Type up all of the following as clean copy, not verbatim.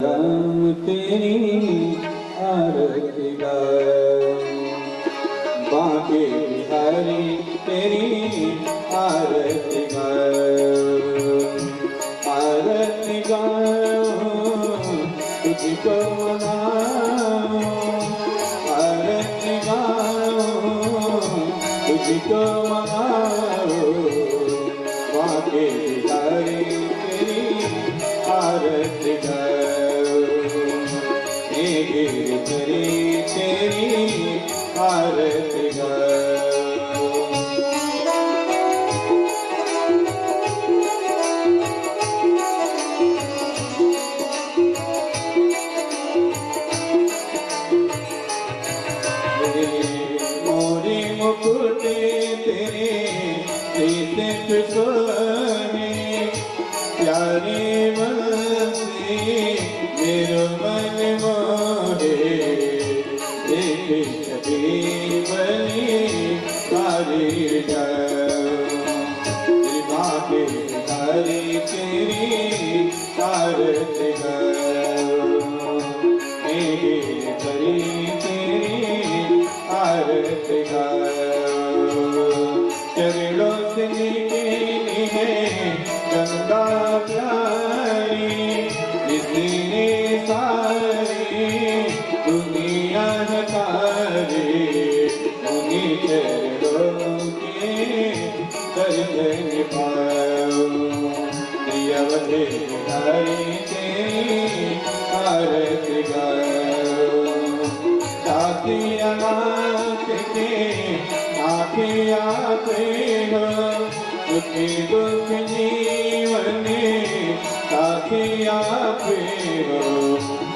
राम तेरी आरती गाए, बांके बिहारी तेरी आरती गाए, आरती गाओ तुझको मनाओ, आरती गाओ तुझको मनाओ, बांके बिहारी तेरी आरती गाओ। मेरी तेरी आरती गाऊं। मोरी मुकुटे तेरे सीते सोने प्यारे बंसी मेरे मन मोहे तेरी छवि बनी तारी बाकी तारी तेरी आरती गाऊं। मेरी तेरी आरती गाऊं। चरणों से निकली है गंगा प्यारी इसने सारी दुनिया हटारी उन्हीं चरणों के दर्शन पाऊं। प्रियवते हरि तेरी आरती गाऊं। साथिया नाथ के साथिया प्रेम सुखी दुख जीवन साथिया प्रेम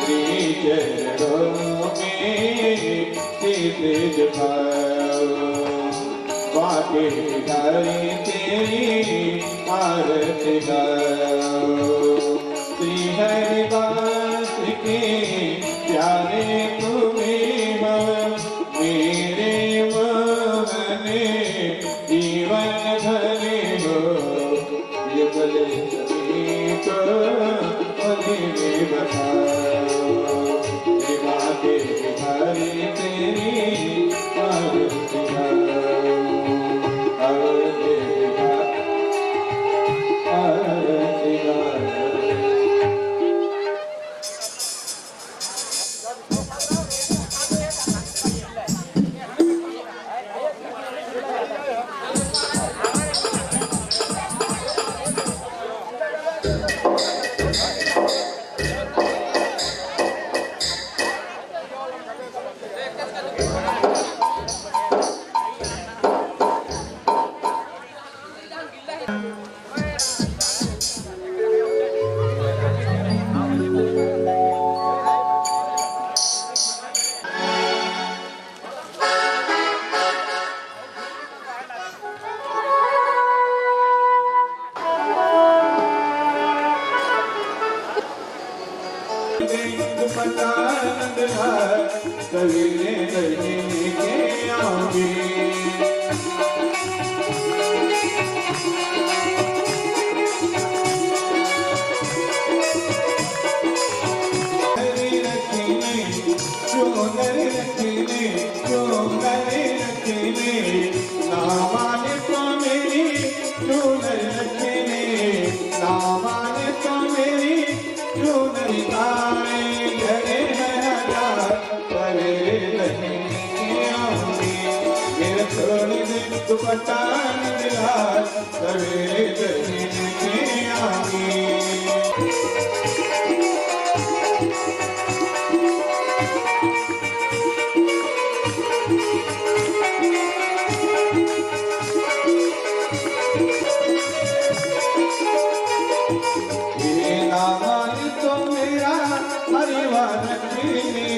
श्री चरणों में शीश झुकाओ। बाकी हरि तेरी आरती गाओ। श्री हरिदास के प्यारे तुम्हें हो मेरे मोहन जीवन धरे हो युगल सभी को मुझे बताओ। बाकी हरि तेरी आरती गाओ। आरती गाओ। सवेरे दर्शन के आऊंगी। चोनर रखने नामान तो मेरी चोनर रखने नामान तो मेरी चोनर तारे घरे छोड़ दे दुपट्टा मिला सवेरे दर्शन के आऊंगी। नामान तो मेरा परिवार रखने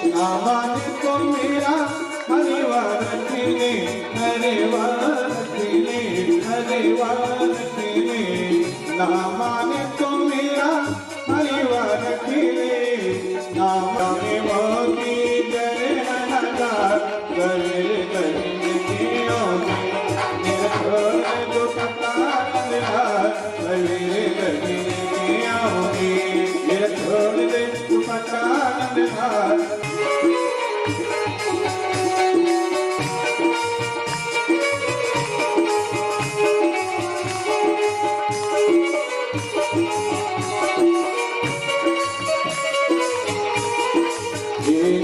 नामान तो मेरा परिवार रखने नामान तो मेरा परिवार रखने नाम मोती जय लगा करे दर्शन के आऊंगी। मेरा छोड़ दो कतार सवेरे दर्शन के आऊंगी। मेरा छोड़ दे तू कतार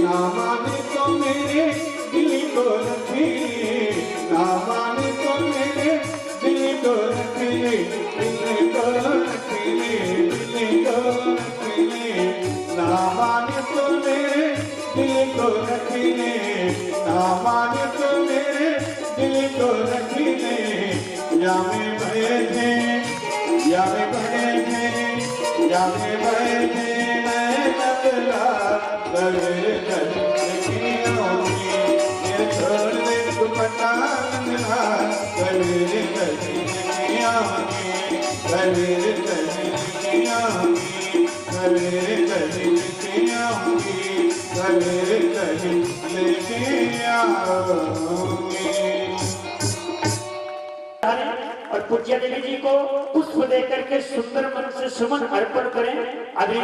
नामान तो मेरे दिल को रखने नामान तो मेरे दिल को रखने दिल को रखने नामान तो मेरे या में बैठे या में बैठे या में बैठे मैं नगला करे ये छोड़ दे दुपट्टा नगला करे कलिया करे कलिया करे कलिया करे कलिया और पूज्य देवी जी को पुष्प देकर के सुंदर मन से सुमन अर्पण करें। अभी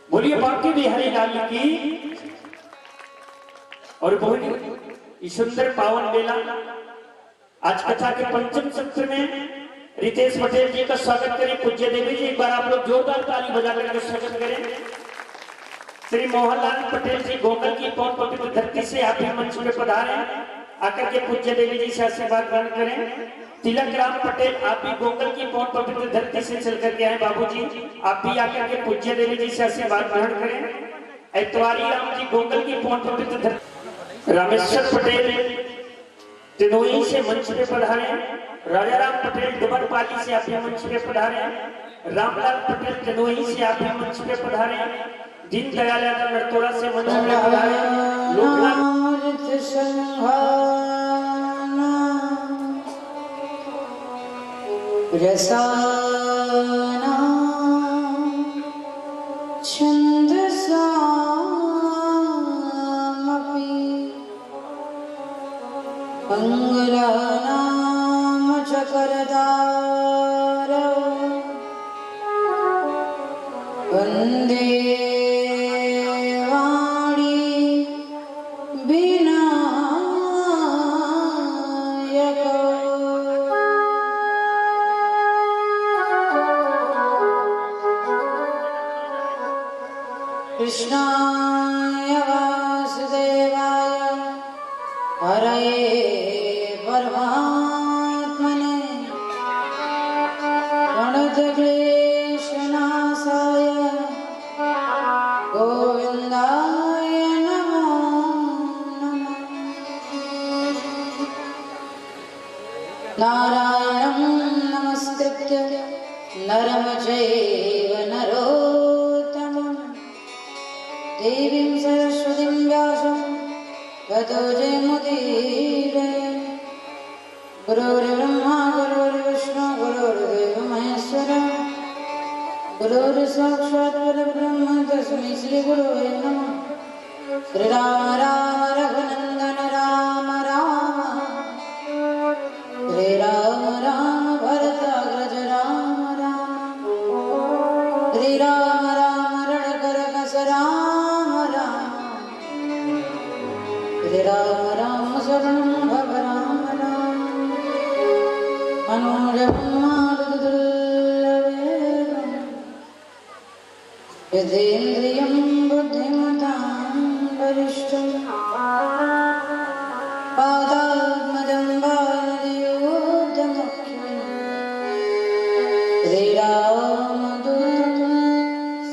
बोलिए बाकी बिहारी लाल की। और बहुत सुंदर पावन बेला आज कथा के पंचम सत्र में रितेश पटेल जी का स्वागत करें। पूज्य देवी जी एक बार आप लोग जोरदार ताली बजा करके स्वागत करें। श्री मोहनलाल पटेल जी गोकल की पौन पवित्र धरती से आप ही मंच में पधारे, आकर के पूज्य देवी जी से आशीर्वाद ग्रहण करें। तिलक राम पटेल आप भी गोकल की पौन पवित्र धरती से चल करके आए बाबूजी, आप भी आकर के पूज्य देवी जी से आशीर्वाद ग्रहण करें। ऐतवारी राम जी गोकल की पौन पवित्र धरती। रामेश्वर पटेल तिनोई से मंच पे पधारे। राजा राम पटेल डुबरपाली से आप मंच पे पधारे। रामलाल पटेल तिनोई से आप मंच पे पधारे। दीन दयाल यादव नरतोड़ा से मंच पे पधारे। रसाना छंदसामपि अंगरानाम चक्रधार वंदे कृष्णाय वासुदेवाय हरये परमात्मने प्रणतक्लेशनाशाय गोविन्दाय नमो नमः। नारायणं नमस्कृत्य नरं चैव नरोत्तमम् देवीं सरस्वतीं व्यासं ततो जयमुदीरये। गुरुर्ब्रह्मा गुरुर्विष्णु गुरुर्देवो महेश्वरः गुरुर्साक्षात् परब्रह्म तस्मै श्रीगुरवे नमः। श्रीराम राम रघुनन्दन राम राम श्रीराम राम भरताग्रज राम राम श्रीराम राम रणकरकस राम राम राम शरणं भव राम राम मनोजन्मारुदुर्लभेदं यदेन्द्रियं बुद्धिमतां वरिष्ठं पादात्मजं वादियोद्धमुख्यं श्रीरामदूतं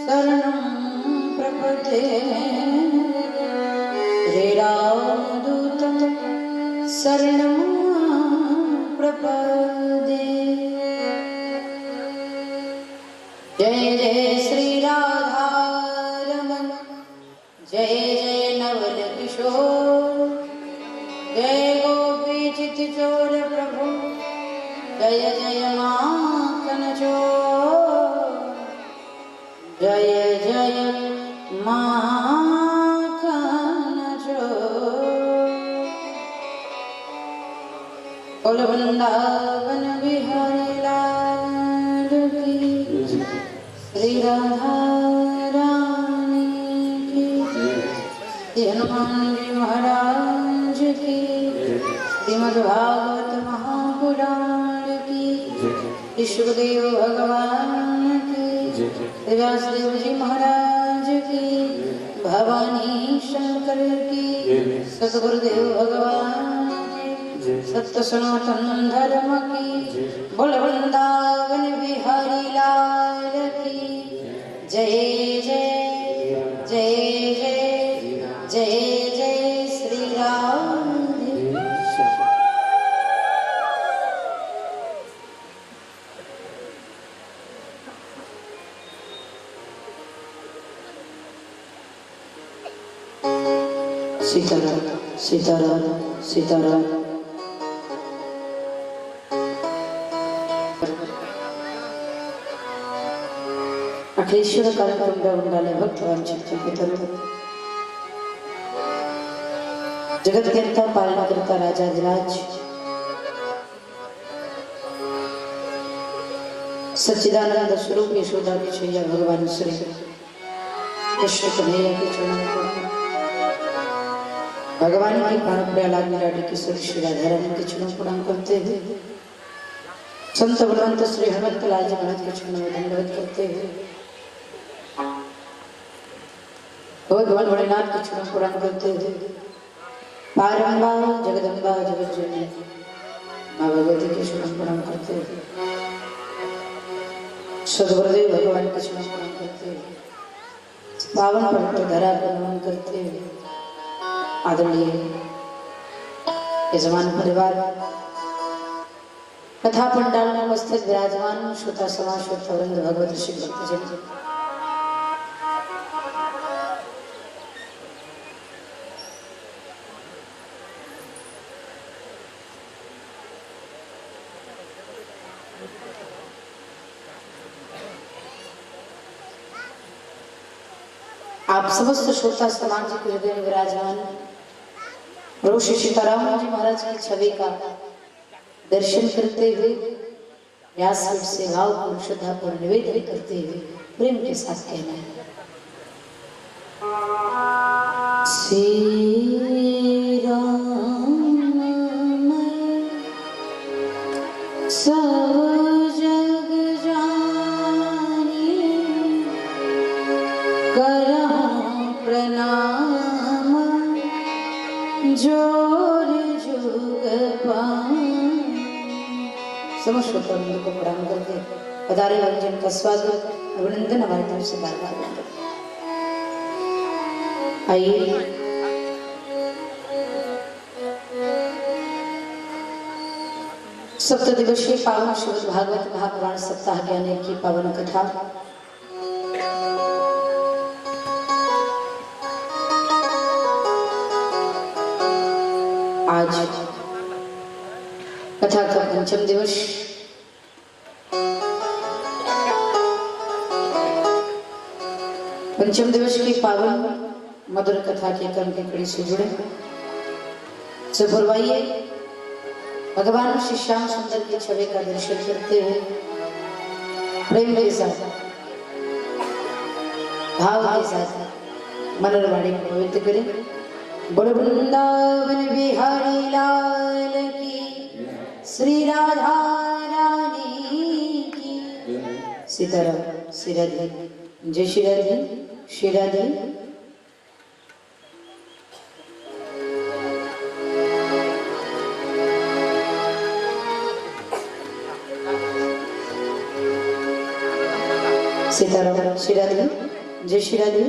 शरणं प्रपद्ये। श्रीरामदूतं शरणं प्रपद्ये। जय जय श्री राधारमण जय जय नवल किशोर जय गोपी चित चोर प्रभु जय जय माखन चोर जय जय माखन चोर। बोल वृंदावन बिहारी लाल की श्री राधा रानी की श्री हनुमान जी महाराज की श्रीमद् भागवत महापुराण की ईश्वरदेव भगवान की व्यासदेव जी महाराज की भवानी शंकर की सतगुरुदेव भगवान सत्य सनातन धर्म की बोल वृंदावन बिहारी लाल की जय जय जय जय जय जय श्री राम। सीताराम सीताराम सीताराम। अखिलेश्वर कार्यक्रम उंडाले भक्तवान चित्रपितरू जगत करता पालना करता राजाधिराज सच्चिदानंद स्वरूप यशोदा के छैया भगवान श्री कृष्ण कन्हैया के चरणों में भगवान की प्राण प्रहलाद लाडी किशोर श्री राधा रानी के चरणों प्रणाम करते हुए संत बलवंत श्री हनुमत लाल जी महाराज के चरणों में दंडवत करते हुए भगवान भोलेनाथ के चरणों प्रणाम करते हुए पारंबा जगदम्बा जगत जननी माँ भगवती के चरणों प्रणाम करते हुए सदगुरुदेव भगवान के चरणों प्रणाम करते हुए पावन पवित्र धरा का नमन करते हुए आदरणीय यजमान परिवार कथा पंडाल में उपस्थित विराजमान श्रोता समाज श्रोतावृंद भगवत श्री भक्तजन आप समस्त श्रोता समाज के हृदय में विराजमान प्रभु श्री सीताराम जी महाराज की छवि का दर्शन करते हुए व्यासपीठ से भावपूर्ण श्रद्धापूर्ण निवेदन करते हुए प्रेम के साथ कहना है श्री राम सब जग जानी करहूं प्रणाम जोर जुग समस्त श्रोताओं को प्रणाम करके पधारे व्यंजन का स्वागत अभिनंदन हमारी तरफ से बार बार आइए सप्त दिवसीय पावन श्रीमद् भागवत महापुराण सप्ताह ज्ञान की पावन कथा आज कथा का पंचम दिवस की पावन मधुर कथा के क्रम की कड़ी से जुड़े सुपुरवाइए भगवान श्री श्याम सुंदर की छवि का दर्शन करते हुए प्रेम के साथ भाव के साथ मनोरवाणी को पवित्र करें। बोल वृंदावन बिहारी लाल की श्री राधा रानी की सीताराम श्री राधे जय श्री राधे श्री राधे। सीताराम श्री राधे जय श्री राधे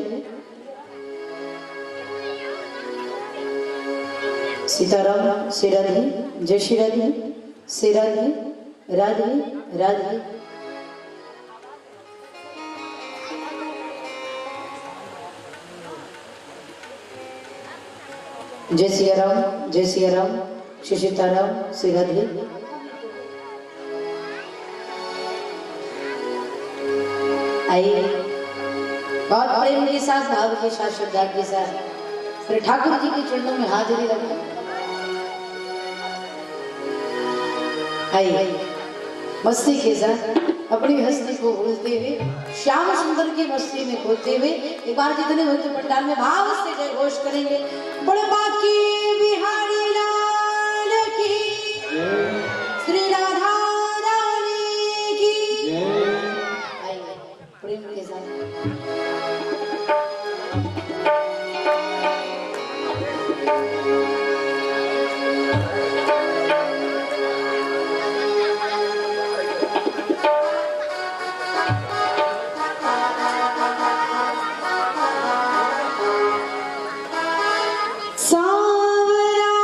सीताराम श्री राधे जय श्री राधे श्री राधे राधे राधे। जय सिया राम जय सिया राम श्री सीताराम श्री राधे। आइए बहुत प्रेम के साथ भाव के साथ श्रद्धा के साथ श्री ठाकुर जी के चरणों में हाजिरी रखें। आइए मस्ती के साथ अपनी हस्ती को भूलते हुए श्याम सुंदर की मस्ती में खोते हुए एक बार जितने भक्त पंडाल में भाव से जय घोष करेंगे। बड़े बाकी बिहारी लाल की श्री राधा रानी की। आइए प्रेम के साथ सावरा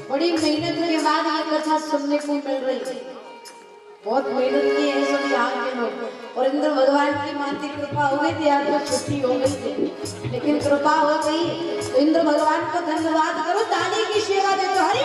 बड़ी मेहनत के बाद ये कथा सुनने को मिल रही है। बहुत मेहनत की है सब यहाँ के लोग, और इंद्र भगवान की माती कृपा हो गई थी, आज तो छुट्टी हो गई थी, लेकिन कृपा हो गई तो इंद्र भगवान को धन्यवाद करो, ताली की सेवा दे दो। हरि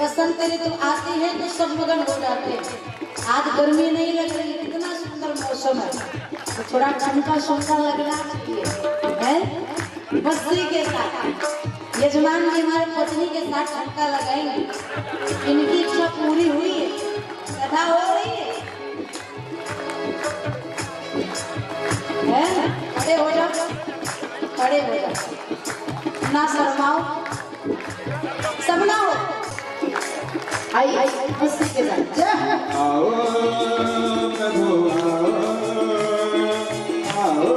बसंत ऋतु आती है तो सब मगन हो जाते हैं। आज गर्मी नहीं लग रही, कितना सुंदर मौसम है, तो थोड़ा ठंडा ठंडा लगना चाहिए है। मस्ती के साथ यजमान जी हमारे पत्नी के साथ ठंडा लगाएंगे। इनकी इच्छा पूरी हुई है, कथा हो रही है। खड़े हो जाओ, खड़े हो जाओ, ना शर्माओ, सबना हो। आई आई मस्ती के साथ आओ प्रभु आओ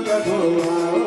प्रभु आओ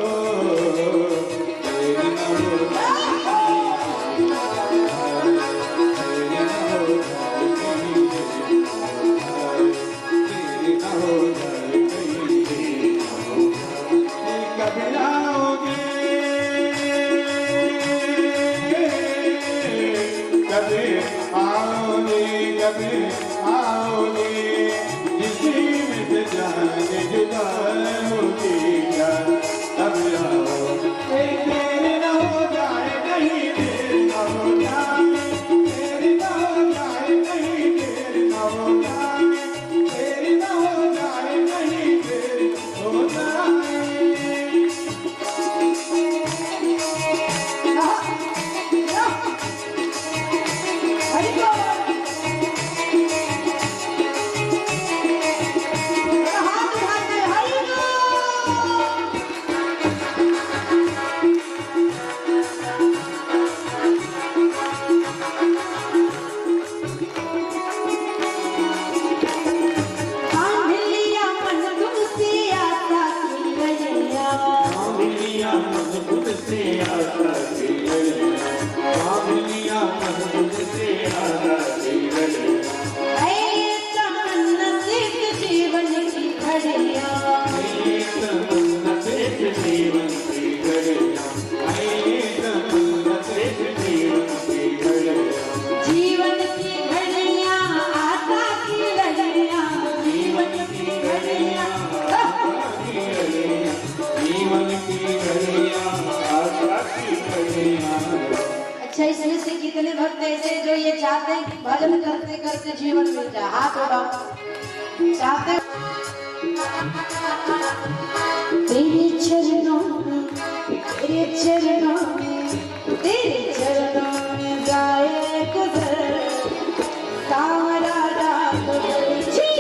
चाहते हैं कि भजन करते करते जीवन मिल जाए? हाथ उठाओ। चाहते तेरे चरणों में, तेरे चरणों में, तेरे चरणों में जाए गुजर सावरा रात बरछी।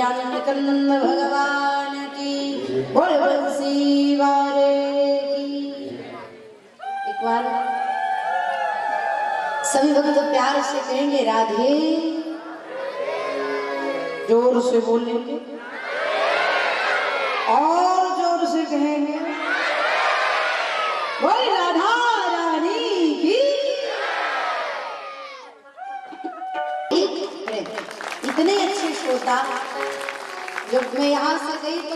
आनंद भगवान की, बोल बंसी वाले की। एक बार सभी भक्त प्यार से कहेंगे राधे, जोर से बोलेंगे और जोर से कहेंगे बोल राधा रानी की। इतने अच्छे श्रोता, जब मैं यहाँ से गई तो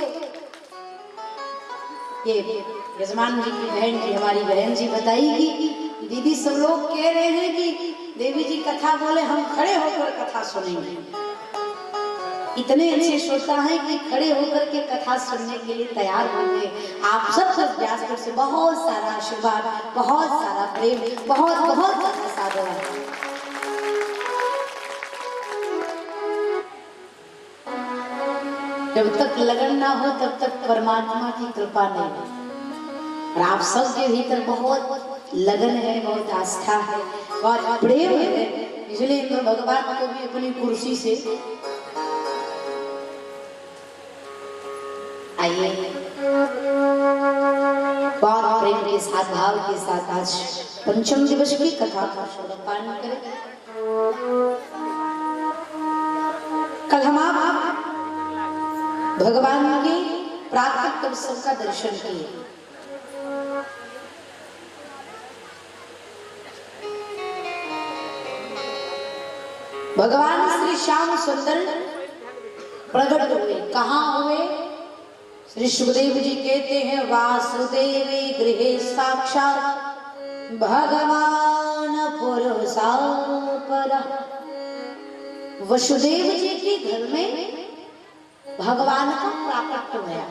ये यजमान जी की बहन जी, हमारी बहन जी बताई कि दीदी सब लोग कह रहे हैं कि देवी जी कथा बोले, हम खड़े होकर कथा सुनेंगे। इतने अच्छे श्रोता हैं कि खड़े होकर के कथा सुनने के लिए तैयार हो गए। आप सब व्यासपीठ से बहुत सारा आशीर्वाद, बहुत सारा प्रेम, बहुत बहुत सारा साधना। जब तक लगन ना हो तब तक परमात्मा की कृपा नहीं। और आप सबके भीतर बहुत लगन है, बहुत आस्था है और प्रेम है, इसलिए मैं भगवान को भी अपनी कुर्सी से आइए बहुत प्रेम के साथ, भाव के साथ आज पंचम दिवस की कथा का श्रवण करें। कल हम आप भगवान के प्राकृत उत्सव का दर्शन किए। भगवान श्री श्याम सुंदर प्रकट हुए। कहाँ हुए? श्री सुखदेव जी कहते हैं वासुदेवे गृहे साक्षात भगवान पुरुषा पर। वसुदेव जी के घर में भगवान का प्राकट्य हुआ।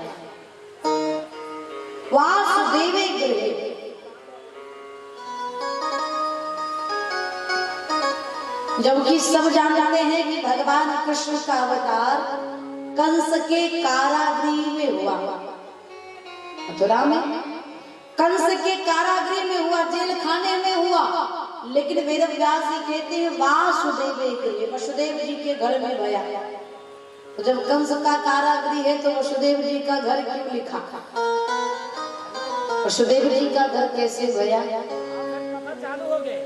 वासुदेवे गृहे, जबकि सब जानते हैं कि भगवान कृष्ण का अवतार कंस के कारागृह में हुआ। मथुरा में कंस के कारागृह में हुआ, जेल खाने में हुआ। लेकिन वेद व्यास जी कहते हैं वासुदेवे गृहे, वसुदेव जी के घर में भया। तो जब कंस का कारागृह है तो वसुदेव जी का घर क्यों लिखा? वसुदेव जी का घर कैसे भया? चालू हो गए।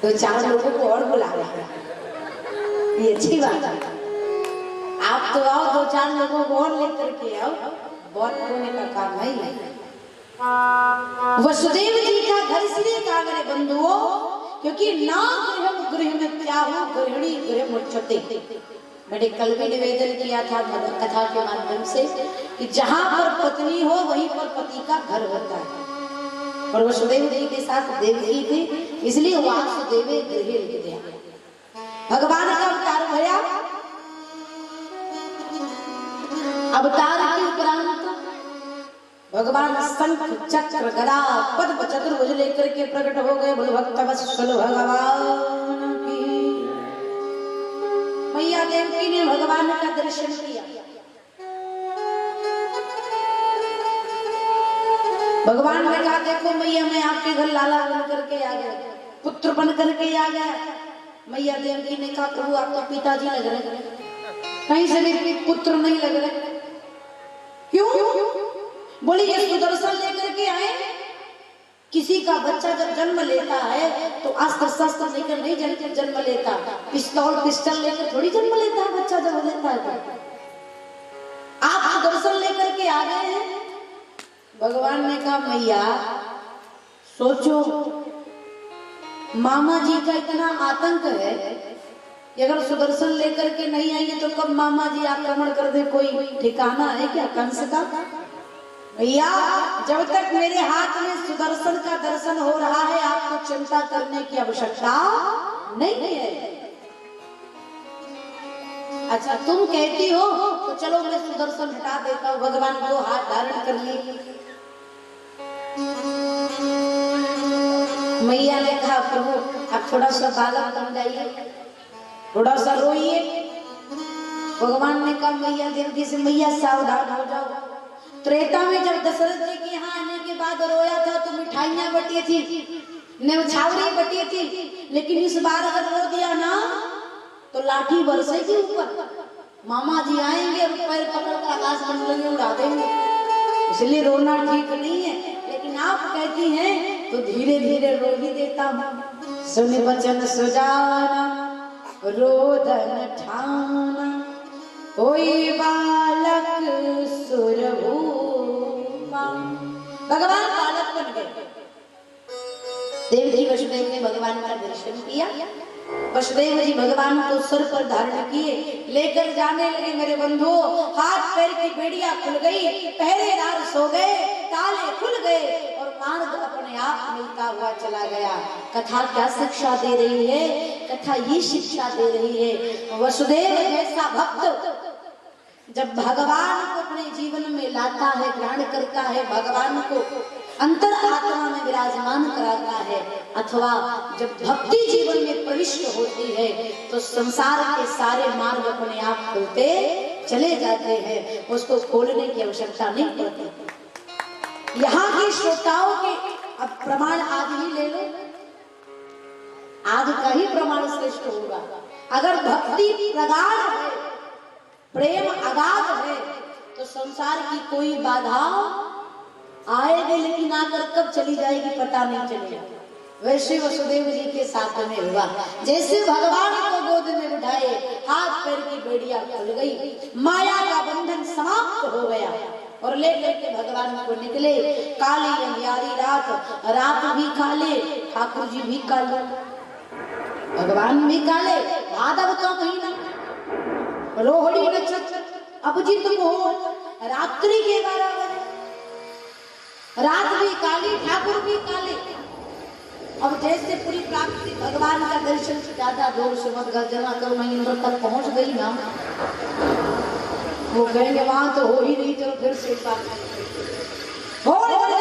तो चार लोगों को और बुला रहा है, ये अच्छी बात है। आप तो आओ, दो चार लोगों को और लेकर के आओ, बहुत होने का काम है। वसुदेव जी का घर इसलिए कहा मेरे बंधुओं क्योंकि ना गृहम गृह में त्याहो गृहिणी गृह मुच्यते। मैंने कल भी निवेदन किया था कथा के माध्यम से कि जहां पर पत्नी हो वहीं पर पति का घर होता है। और वसुदेव जी के साथ देवकी थी, इसलिए वासुदेवे गृहे लिख दिया। भगवान का अवतार भया, अवतार के उपरांत भगवान शंख चक्र गदा पद्म चतुर्भुज लेकर के प्रकट हो गए। बोलो भक्त वत्सल भगवान की। मैया देवकी ने भगवान का दर्शन किया। भगवान ने कहा देखो मैया मैं आपके घर लाला बन करके आ गया, पुत्र बन करके आ गया। मैया देवकी ने कहा प्रभु आप तो पिताजी लग रहे, कहीं से भी पुत्र नहीं लग रहे, क्यों? बोली ये सुदर्शन लेकर के आए। किसी का बच्चा जब जन्म लेता है तो अस्त्र शस्त्र लेकर नहीं जन्म लेता, पिस्टल लेकर थोड़ी जन्म लेता है बच्चा जब लेता है। आप सुदर्शन लेकर के आ गए हैं। भगवान ने कहा मैया सोचो, मामा जी का इतना आतंक है कि अगर सुदर्शन लेकर के नहीं आएंगे तो कब मामा जी आक्रमण कर दे, कोई ठिकाना है क्या कंस का? भैया जब तक मेरे हाथ में सुदर्शन का दर्शन हो रहा है आपको चिंता करने की आवश्यकता नहीं है। अच्छा तुम कहती हो तो चलो मैं सुदर्शन हटा देता हूँ। भगवान को हाथ धारण कर लिए। मैया ने कहा प्रभु आप थोड़ा सा बालक बन जाइए, थोड़ा सा रोइए। भगवान ने कहा मैया देवकी से मैया सावधान हो जाओ। त्रेता में जब दशरथ जी के यहाँ आने के बाद रोया था तो मिठाइयां बटी थी, न्यौछावरी बटी थी, लेकिन इस बार अगर रो दिया ना तो लाठी बरसेगी ऊपर। मामा जी आएंगे और पैर पकड़ कर आकाश मंडल में उड़ा देंगे, इसलिए रोना ठीक नहीं है। लेकिन आप कहती हैं तो धीरे धीरे रो ही देता हूँ। सुन वचन सुजाना रोदन ठाना, कोई बालक सुरभूमा। भगवान बालक बन गए। देवजी वसुदेव ने भगवान का दर्शन किया। वसुदेव जी भगवान को सर पर धारण किए, लेकर जाने लगे। मेरे बंधु हाथ पैर की बेड़ियां खुल गई, पहरेदार सो गए, ताले खुल गए और मार्ग अपने आप मिलता हुआ चला गया। कथा क्या शिक्षा दे रही है? कथा ये शिक्षा दे रही है वसुदेव जैसा भक्त जब भगवान को अपने जीवन में लाता है, ग्रहण करता है, भगवान को अंतर आत्मा में विराजमान कराता है, अथवा जब भक्ति जीवन में प्रविष्ट होती है तो संसार के सारे मार्ग अपने आप खुलते चले जाते हैं, उसको खोलने की आवश्यकता नहीं पड़ती। यहाँ के श्रोताओं के अब प्रमाण आदि ही ले लो, आदि का ही प्रमाण श्रेष्ठ होगा। अगर भक्ति प्रगाढ़ है, प्रेम अगाध है तो संसार की कोई बाधा आएगी, लेकिन आकर कब चली जाएगी पता नहीं चलेगा। वैसे वसुदेव जी के साथ में हुआ। जैसे भगवान को गोद में उठाए, हाथ पैर की बेड़ियां खुल गई, माया का बंधन समाप्त हो गया और लेकर के भगवान को निकले। काली अंधियारी रात, रात भी काले, ठाकुर जी भी काले, भगवान भी काले। भादव का महीना, रोहिणी नक्षत्र, अभिजीत मुहूर्त, रात्रि के 12 बजे, रात भी काली, ठाकुर भी काले। अब जैसे पूरी प्राप्ति भगवान का दर्शन ज्यादा दूर से मत गर्जना करो, महेंद्र तक पहुंच गई ना, वो कहेंगे वहां तो हो ही नहीं, चलो फिर से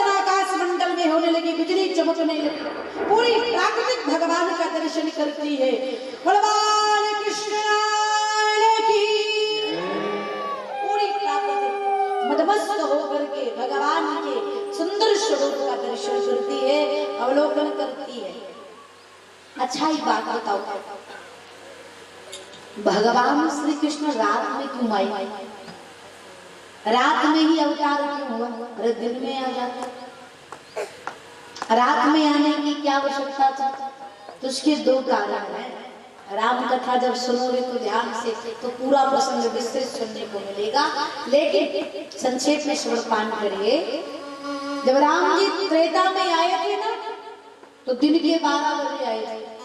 आकाश मंडल में होने लगी, बिजली चमकने लगी, पूरी प्राकृतिक भगवान का दर्शन करती है। भगवान कृष्ण की पूरी प्राकृतिक मदमस्त होकर के भगवान के सुंदर स्वरूप का दर्शन करती है, अवलोकन करती है। अच्छा ही बात बताओ, भगवान श्री कृष्ण रात में क्यों आए? रात में ही अवतार क्यों हुआ? अरे दिन में आ जाता। रात में आने की क्या आवश्यकता थी? तो उसके 2 कारण हैं। राम कथा जब सुनोगे तो ध्यान से तो पूरा प्रसंग विस्तृत सुनने को मिलेगा, लेकिन संक्षेप में श्रवण करिए। जब राम जी त्रेता में आए थे ना तो दिन के 12 बजे आए थे।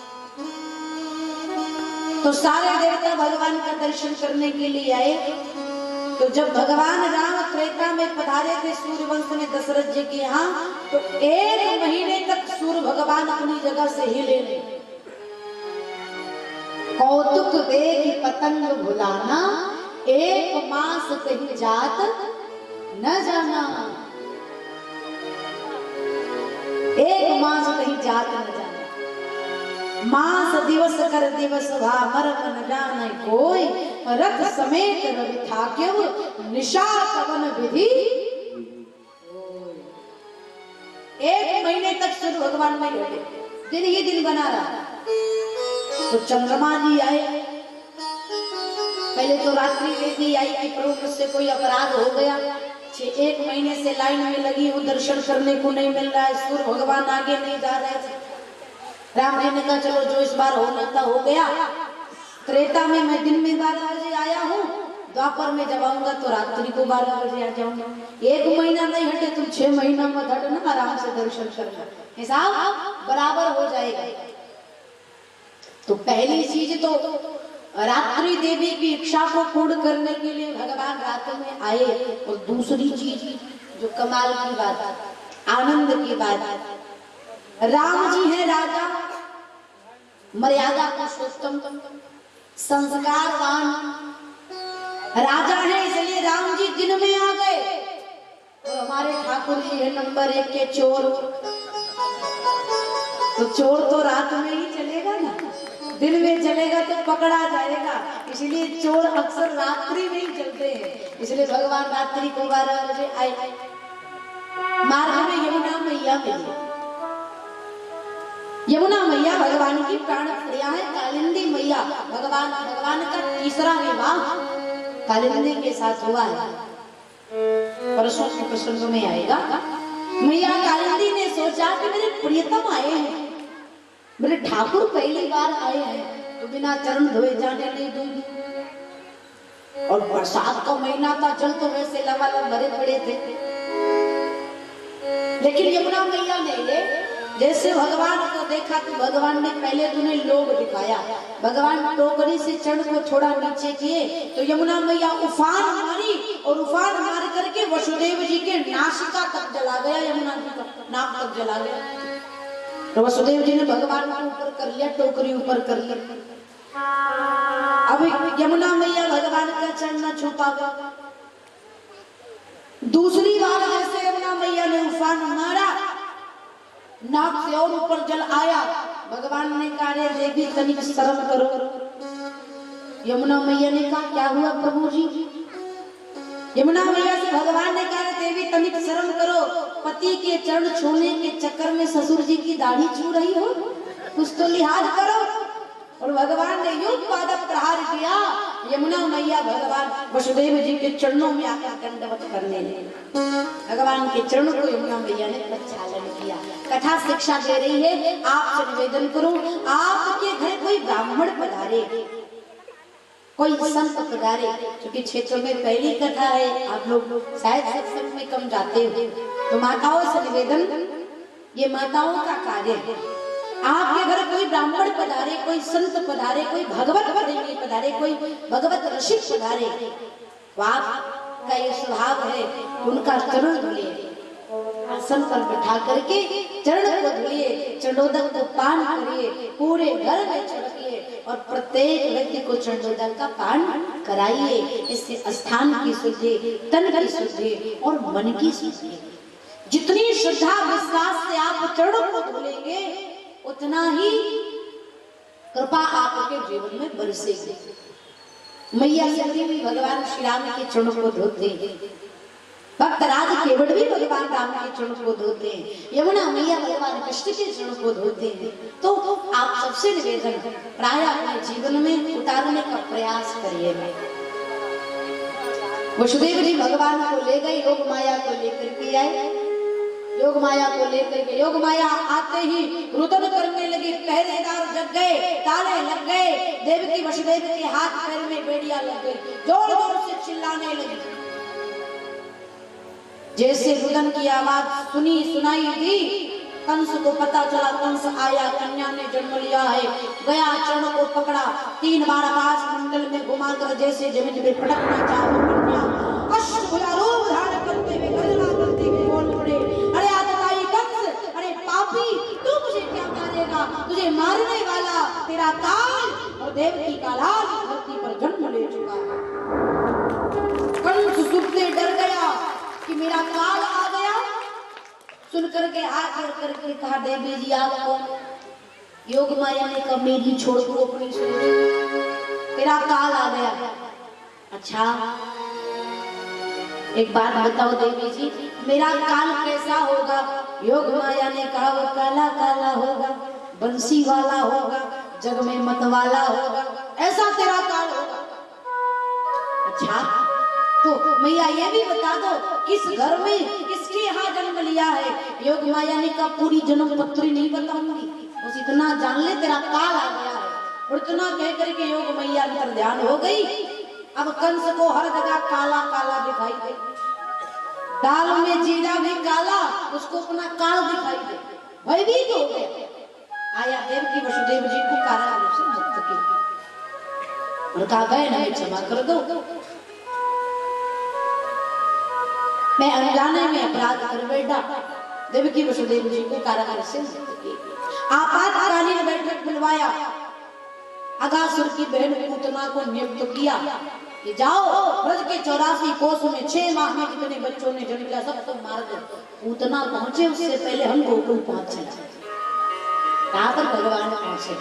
तो सारे देवता भगवान का दर्शन करने के लिए आए। तो जब भगवान राम त्रेता में पधारे थे सूर्यवंश में दशरथ जी के यहाँ, तो 1 महीने तक सूर्य भगवान अपनी जगह से हिले नहीं। कौतुक देख पतंग भुलाना, 1 मास कहीं जात न जाना। 1 मास कहीं जात न जाना। मास दिवस कर दिवस भा मरम न जाने कोई, रथ समेत रवि था क्यों निशा कवन विधि। 1 महीने तक सूर्य भगवान में रहे, दिन ही दिन बना रहा। तो चंद्रमा जी आए। पहले तो रात्रि देवी आई कि प्रभु मुझसे कोई अपराध हो गया, 1 महीने से लाइन में लगी हूँ, दर्शन करने को नहीं मिल रहा है, सूर्य भगवान आगे नहीं जा रहे थे। राम जी ने कहा चलो जो इस बार होना था हो गया। त्रेता में मैं दिन में 12 बजे आया हूँ, द्वापर में जब आऊंगा तो रात्रि को 12 बजे आ जाऊंगा। 1 महीना नहीं हटे, तुम 6 महीना मत हटना, आराम से दर्शन करना, हिसाब बराबर हो जाएगा। तो पहली चीज तो रात्रि देवी की इच्छा को पूर्ण करने के लिए भगवान रात में आए। और दूसरी चीज जो कमाल की बात, आनंद की बात, राम जी हैं राजा, मर्यादा पुरुषोत्तम, संस्कारवान राजा है, इसलिए राम जी दिन में आ गए। और हमारे ठाकुर जी है नंबर 1 के चोर। तो चोर तो रात में ही चलेगा ना, दिन में चलेगा तो पकड़ा जाएगा, इसलिए चोर अक्सर रात्रि में ही चलते हैं। इसलिए भगवान रात्रि को 12 बजे आए। मार्ग में यमुना मैया मिली। यमुना मैया भगवान की प्राण प्रिया है। कालिंदी मैया भगवान का तीसरा विवाह कालिंदी के साथ हुआ है, परसों के प्रसंग में आएगा। मैया कालिंदी ने सोचा कि मेरे प्रियतम आए हैं, मेरे ठाकुर पहली बार आए हैं, तो बिना चरण धोए जाने नहीं दूंगी। और बरसात का महीना था, जल तो वैसे लबालब भरे पड़े थे। लेकिन यमुना मैया ने जैसे भगवान को देखा तो भगवान ने पहले तुम्हें लोभ दिखाया। भगवान टोकरी से चरण को थोड़ा नीचे किए तो यमुना मैया उफान मारी, और उफान मार करके वसुदेव जी के नासिका तक जला गया, यमुना जी का नाक तक जला गया। तो वसुदेव जी ने भगवान को ऊपर कर लिया, टोकरी ऊपर कर ली। अब यमुना मैया भगवान का चरण न छू पागा। दूसरी बार जैसे यमुना मैया ने उफान मारा, नाक से और ऊपर जल आया, भगवान ने कहा रे देवी तनिक शर्म करो। यमुना मैया ने कहा क्या हुआ प्रभु जी। यमुना मैया से भगवान ने कहा देवी तनिक शर्म करो, पति के चरण छूने के चक्कर में ससुर जी की दाढ़ी छू रही हो, कुछ तो लिहाज करो। और भगवान ने युग पादप प्रहार किया। यमुना मैया भगवान वसुदेव जी के चरणों में आकर दंडवत करने लगे। भगवान के चरणों को यमुना मैया ने प्रक्षालन किया। कथा शिक्षा दे रही है, आपसे निवेदन करूं, आपके घर कोई ब्राह्मण पधारे, कोई संत पधारे, क्योंकि क्षेत्र में पहली कथा है, आप लोग शायद सत्संग में कम जाते हो, तो माताओं से निवेदन, ये माताओं का कार्य है। आपके घर कोई ब्राह्मण पधारे, कोई संत पधारे, कोई भगवत प्रेमी पधारे, कोई भगवत रसिक पधारे, आपका ये स्वभाव है उनका चरण धुलिए, आसन पर बैठा करके चरण को धुलिए, चंडोदक को पान करिए, पूरे घर में छिड़किए और प्रत्येक व्यक्ति को चंडोदक का पान कराइए। इससे स्थान की शुद्धि, तन की शुद्धि और मन की शुद्धि। जितनी श्रद्धा विश्वास से आप चरणों को धुलेंगे उतना ही कृपा आपके जीवन में बरसेगी। मैया सती भी भगवान श्री राम के चरणों को धोते हैं, भक्त राज केवट भी भगवान राम के चरणों को धोते हैं, यमुना मैया भगवान कृष्ण के चरणों को धोते हैं। तो आप सबसे निवेदन प्राय अपने जीवन में उतारने का प्रयास करिए। वसुदेव जी भगवान को ले गए, योग माया को लेकर के आए। योग माया को लेकर के योग माया आते ही रुदन करने लगी, पहरेदार जग गए, ताले लग गए, देवकी वसुदेव के हाथ पैर में बेड़ियां लग गई, जोर जोर से चिल्लाने लगी। जैसे रुदन की आवाज सुनाई दी, कंस को पता चला, कंस आया, कन्या ने जन्म लिया है, गया चरण को पकड़ा, 3 बार आकाश मंडल में घुमाकर जैसे जमीन में पटकना चाहा कन्या अश्वरूप धारण करते हुए गर्जना करते हुए बोल पड़े, अरे आतताई कंस, अरे पापी, तू मुझे क्या मारेगा? तुझे मारने वाला तेरा काल और देवकी का लाल धरती पर जन्म ले चुका है। कंस सुनते डर गया कि मेरा काल आ गया। सुनकर के हाथ जोड़ करके कहा, देवी जी आप कौन? योग माया ने कहा, मेरी छोड़ को अपनी सुन, तेरा काल आ गया। अच्छा एक बात बताओ देवी जी, मेरा काल कैसा होगा? योग माया ने कहा, वो काला काला होगा, बंसी वाला होगा, जग में मत वाला होगा, ऐसा तेरा काल होगा। अच्छा तो मैया ये भी बता दो, किस घर में किसके यहाँ जन्म लिया है? योग माया ने कहा, पूरी जन्म पत्री नहीं बताऊंगी, बस इतना जान ले तेरा काल आ गया है। और इतना कह करके योग मैया अंतर ध्यान हो गई। अब कंस को हर जगह काला काला दिखाई दे, दाल में जीरा भी काला, उसको अपना काल दिखाई दे, भयभीत हो गया। आया देवकी वसुदेव जी को कारागृह से मुक्त किया और कहा, बहन हमें क्षमा कर दो, मैं अनजाने में अपराध कर बैठा। देवकी वसुदेव जी को कारागृह से मुक्त किया। आपातकालीन बैठक बुलवाया, अगासुर की बहन पूतना को नियुक्त किया कि जाओ ब्रज के 84 कोस में 6 माह में जितने बच्चों ने जन्म लिया सबको मार दो। पूतना पहुंचे उससे पहले हम गोकुल पहुंचे। कहां पर भगवान पहुंचे?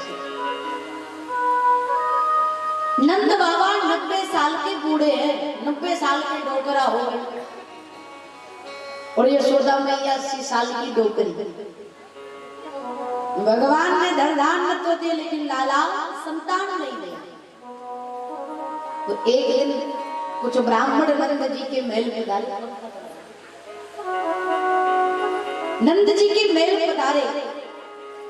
नंद बाबा 90 साल के बूढ़े हैं, 90 साल के डोकरा हो गए और यशोदा मैया 80 साल की डोकरी। भगवान ने धरधान तो दिए लेकिन लाला संतान नहीं दिया। तो एक दिन कुछ ब्राह्मण नंद जी के महल पधारे। नंद जी के महल पधारे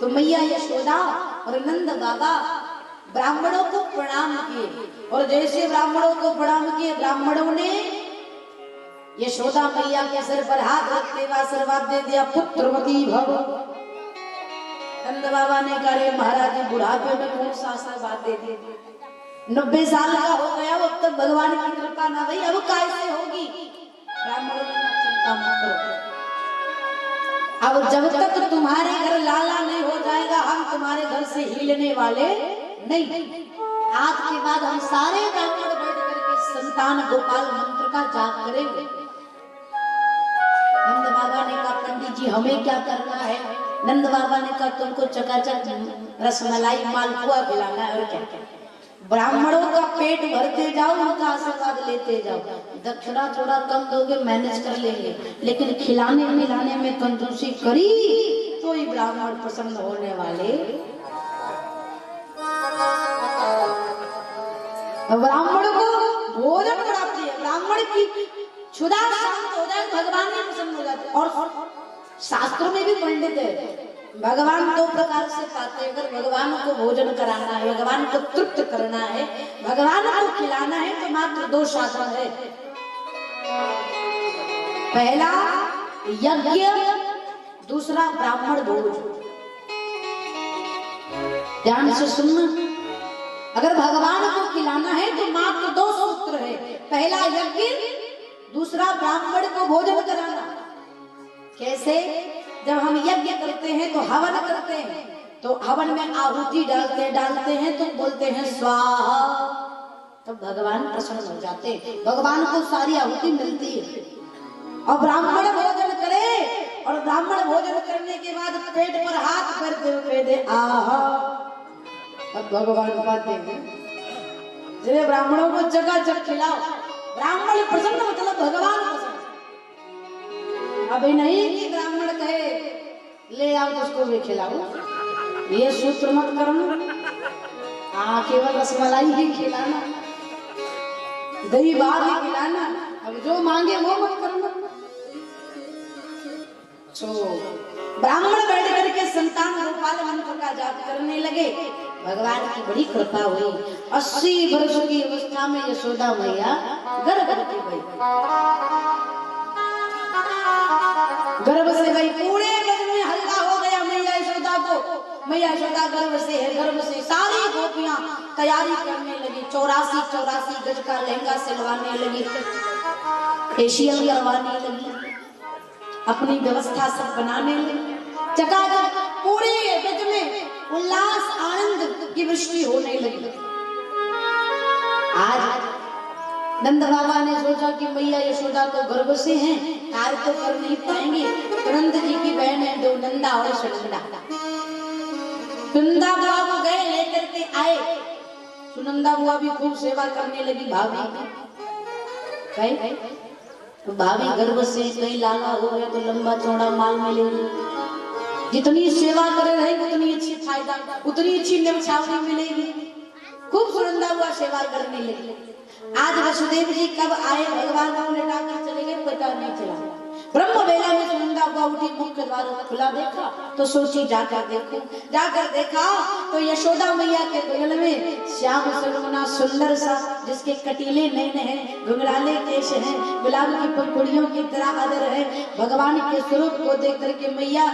तो मैया यशोदा और नंद बाबा ब्राह्मणों को प्रणाम किए और जैसे ब्राह्मणों को प्रणाम किए, ब्राह्मणों ने यशोदा मैया के सर पर हाथ रखते हुए आशीर्वाद दे दिया, पुत्रवती भव। नंद बाबा ने कहा, महाराज जी बुढ़ापे में कौन सा आशीर्वाद दे दिए? 90 साल का हो गया, अब तक भगवान की कृपा ना भई, अब कैसे होगी? ब्राह्मणों ने चिंता मत करो, अब जब तक तुम्हारे घर लाला नहीं हो जाएगा हम तुम्हारे घर से हिलने वाले नहीं। आज के बाद हम सारे ब्राह्मण बैठ करके संतान गोपाल मंत्र का जाप करेंगे। नंद बाबा ने कहा, पंडित जी हमें क्या करना है? नंद बाबा ने कहा, तुमको चकाचक रसमलाई मालपुआ खिलाना है और क्या क्या। ब्राह्मणों का पेट भरते जाओ, उनका आशीर्वाद लेते जाओ, दक्षिणा थोड़ा कम दोगे मैनेज कर लेंगे, लेकिन खिलाने मिलाने में कंजूसी करी तो ही ब्राह्मण प्रसन्न होने वाले। ब्राह्मण को भोजन बड़ा प्रिय, ब्राह्मण की क्षुधा शांत हो जाए भगवान में प्रसन्न हो जाते। और शास्त्रों में भी पंडित है, भगवान 2 प्रकार से पाते हैं। अगर भगवान को भोजन कराना है, भगवान को तृप्त करना है, भगवान को खिलाना है तो मात्र 2 साधन है। पहला यज्ञ, दूसरा ब्राह्मण भोज। ध्यान से सुनना, अगर भगवान को खिलाना है तो मात्र 2 सूत्र है, पहला यज्ञ, दूसरा ब्राह्मण को भोजन कराना। कैसे? जब हम यज्ञ करते हैं तो हवन करते हैं, तो हवन में आहुति डालते हैं तो बोलते हैं स्वाहा, तब भगवान प्रसन्न हो जाते हैं, भगवान को सारी आहुति मिलती है। और ब्राह्मण भोजन करे और ब्राह्मण भोजन करने के बाद पेट पर हाथ करते दे आहा, अब भगवान पाते हैं। जिन्हें ब्राह्मणों को जगह खिलाओ, ब्राह्मण प्रसन्न मतलब भगवान प्रसन्न। अभी नहीं कि ब्राह्मण कहे ले आओ तो उसको भी खिलाओ, ये सूत्र मत करना। हाँ, केवल रसमलाई ही खिलाना, दही भात ही खिलाना, अब जो मांगे वो मत करना। ब्राह्मण बैठ करके संतान गोपाल मंत्र का जाप करने लगे। भगवान की बड़ी कृपा हुई। 80 वर्ष की अवस्था में यशोदा मैया गर्भ से गई, गर्भ से गई, पूरे ब्रज में हल्ला हो गया। मैया यशोदा गर्भ से सारी गोपियां तैयारी करने लगी। 84 गज का लहंगा सिलवाने लगी, फेशियल करवाने लगी, अपनी व्यवस्था सब बनाने लगी। चकाचक पूरे ब्रज में उल्लास आनंद की वृष्टि होने लगी। आज नंद बाबा ने सोचा कि मैया यशोदा तो गर्भ से हैं, कार्य तो कर नहीं पाएंगे। नंद जी की बहन है दो, नंदा और सुनंदा। नंदा बुआ को गए लेकर के आए। सुनंदा बुआ भी खूब सेवा करने लगी भाभी की। तो भाभी गर्भ से कहीं लाला हो गया तो लंबा चौड़ा माल मिलेगा। जितनी सेवा करे रहेंगे उतनी अच्छी फायदा, उतनी अच्छी निमछावनी मिलेगी। खूब सुनंदा बुआ सेवा करने लगी। आज वसुदेव जी कब आए भगवान को लेटा कर चले गए पता नहीं चला। ब्रह्म वेला में सुनंदा हुआ उठी, मुख्य द्वार खुला देखा तो सोची जाकर देखो। जाकर देखा तो यशोदा मैया के बगल में श्याम सलोना सुंदर सा, जिसके कटीले नैन हैं, घुंघराले केश हैं, गुलाब की पंखुड़ियों की तरह आदर है। भगवान के स्वरूप को देख करके मैया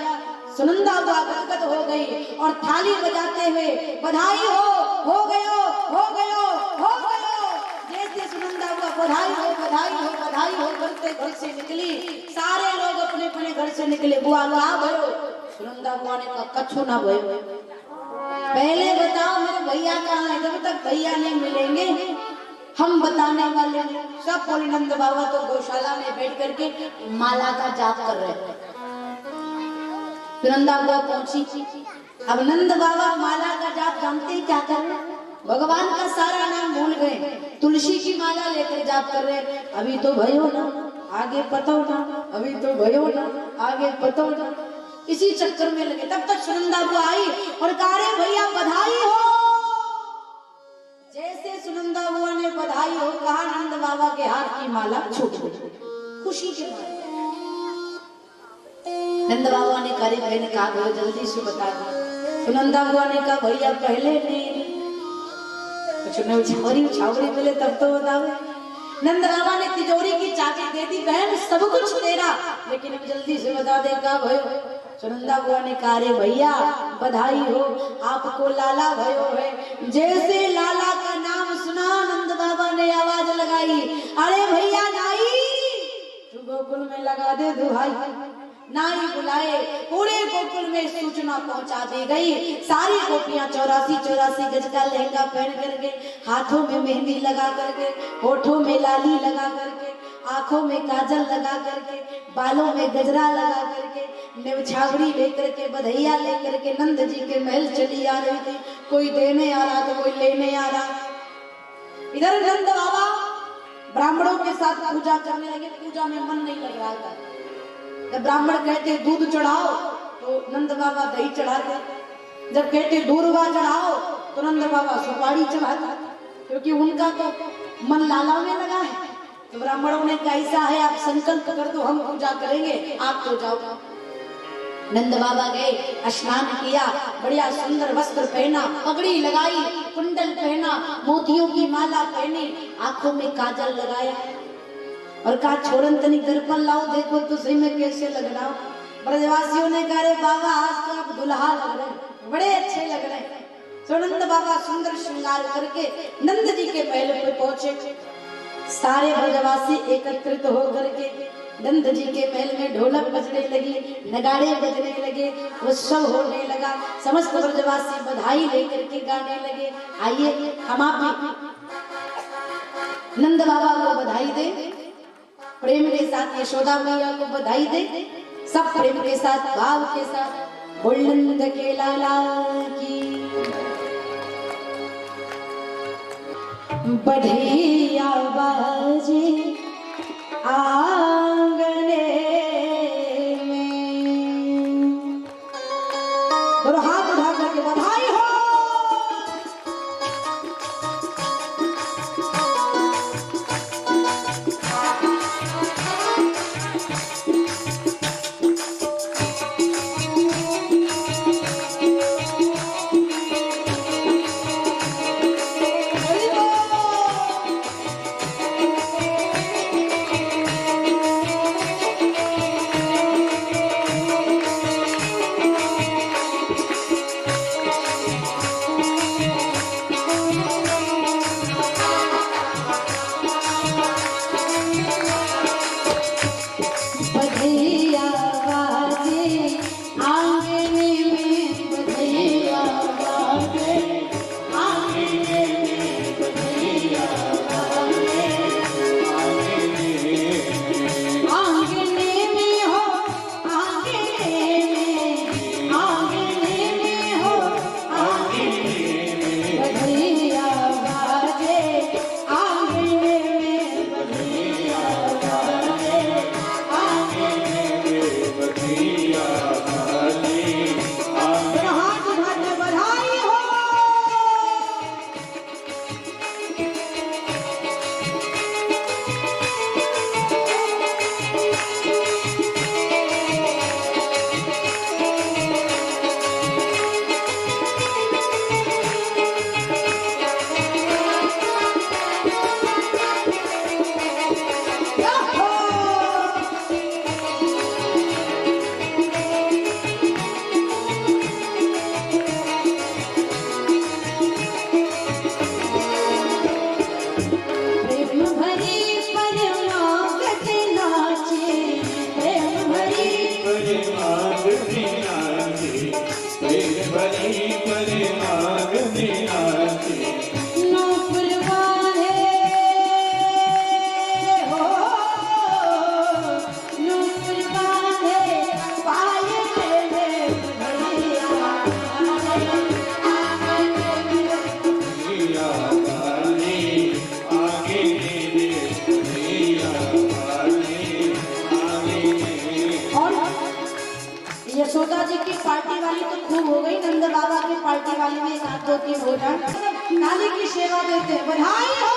सुनंदा हुआ गदगद हो गई और थाली बजाते हुए बधाई हो गयो, हो गयो, हो गयो। जैसे सुनंदा हुआ बधाई हो, बधाई हो, बधाई हो करते घर से निकली। सारे लोग अपने अपने घर से निकले। बुआ बुआ भयो। सुनंदा बुआ ने कहा कछु ना भयो, पहले बताओ मेरे भैया कहाँ है। जब तक भैया नहीं मिलेंगे हम बताने वाले नहीं। सब बोले नंद बाबा तो गौशाला में बैठ करके माला का जाप कर रहे थे। सुनंदा बुआ पहुंची। अब नंद बाबा माला का जाप जानते क्या कर रहे, भगवान का सारा नाम भूल गए। तुलसी की माला लेकर जाप कर रहे। अभी तो भयो ना, आगे पतो ना, अभी तो भयो ना, आगे पतो ना। इसी चक्कर में लगे। तब तक सुनंदा बुआ आई और कहा रे भैया बधाई हो। जैसे सुनंदा बुआ ने बधाई हो कहा, नंद बाबा के हाथ की माला छूट गई खुशी के मारे। नंद बाबा ने करे बहन कहा भयो जल्दी से बता दो। सुनंदा बुआ ने कहा भैया पहले नहीं, छावरी मिले तब तो बताओ। नंद बाबा ने तिजोरी की चाबी दे दी, बहन सब कुछ तेरा, लेकिन अब जल्दी से बता दे का भयो। सुनंदा बुआ ने कहा रे भैया बधाई हो, आपको लाला भयो है। जैसे लाला का नाम सुना नंद बाबा ने आवाज लगाई, अरे भैया नाई तू गोकुल में लगा दे दुहाई। नारी बुलाए, पूरे गोकुल में सूचना पहुंचा दी गई। सारी गोपियां 84 गज का लहंगा पहन करके, हाथों में मेहंदी लगा करके, होठों में लाली लगा करके, आंखों में काजल लगा करके, बालों में गजरा लगा करके, निमछावरी लेकर के, बधैया लेकर के नंद जी के महल चली आ रही थी। कोई देने आ रहा तो कोई लेने आ रहा। इधर नंद बाबा ब्राह्मणों के साथ पूजा करने लगे। पूजा में मन नहीं लग रहा था। जब ब्राह्मण कहते दूध चढ़ाओ तो नंद बाबा दही चढ़ाते, जब कहते दूर्वा चढ़ाओ तो नंद बाबा सुपारी चढ़ाते, क्योंकि उनका तो मन लाला में लगा है। तो ब्राह्मणों ने कैसा है आप संकल्प कर दो, हम पूजा करेंगे, आप तो जाओ। नंद बाबा गए, स्नान किया, बढ़िया सुंदर वस्त्र पहना, पगड़ी लगाई, कुंडल पहना, मोतियों की माला पहनी, आंखों में काजल लगाया और कहा छोड़न तनी घर पर लाओ, देखो तो सही में कैसे लग रहा। ब्रजवासियों ने कहा रे बाबा आज तो आप दुल्हा लग रहे, बड़े अच्छे लग रहे। तो नंद बाबा सुंदर श्रृंगार करके नंद जी के महल पे पहुंचे। सारे ब्रजवासी एकत्रित होकर के नंद जी के महल में ढोलक बजने लगी, नगाड़े बजने लगे, उत्सव होने लगा। समस्त ब्रजवासी बधाई लेकर के गाने लगे। आइए हम आप नंद बाबा को बधाई दे, प्रेम के साथ यशोदा मैया को बधाई दे, सब प्रेम के साथ भाव के साथ बोल नंद के लाला की बढ़िया बाजे आंगने में। दोनों हाथ उठा करके बधाई हो। वाली तो खूब हो गई, नंद बाबा की पार्टी वाली में एक आध दो तीन हो जाए। नाली की सेवा देते हैं, बधाई हो।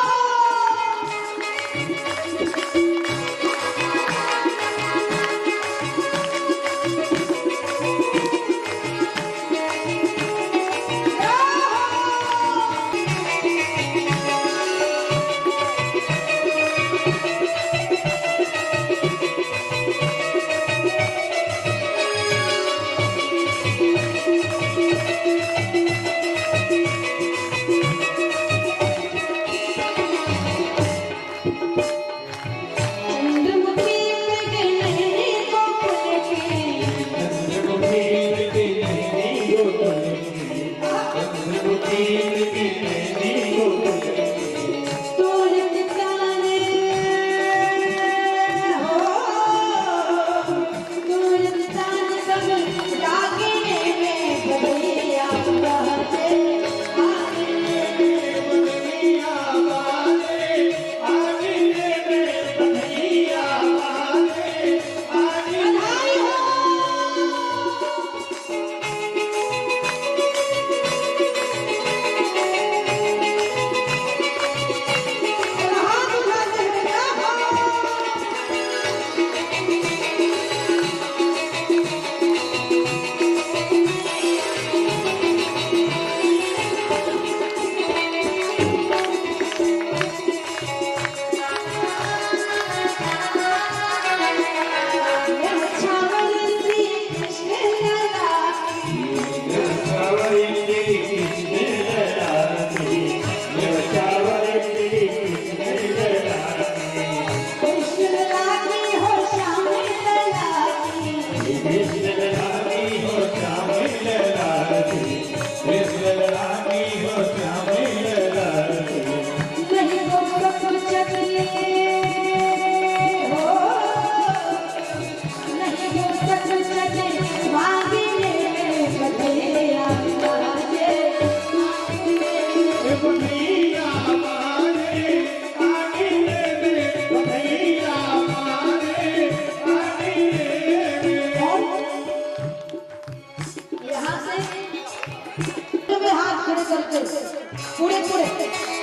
पूरे पूरे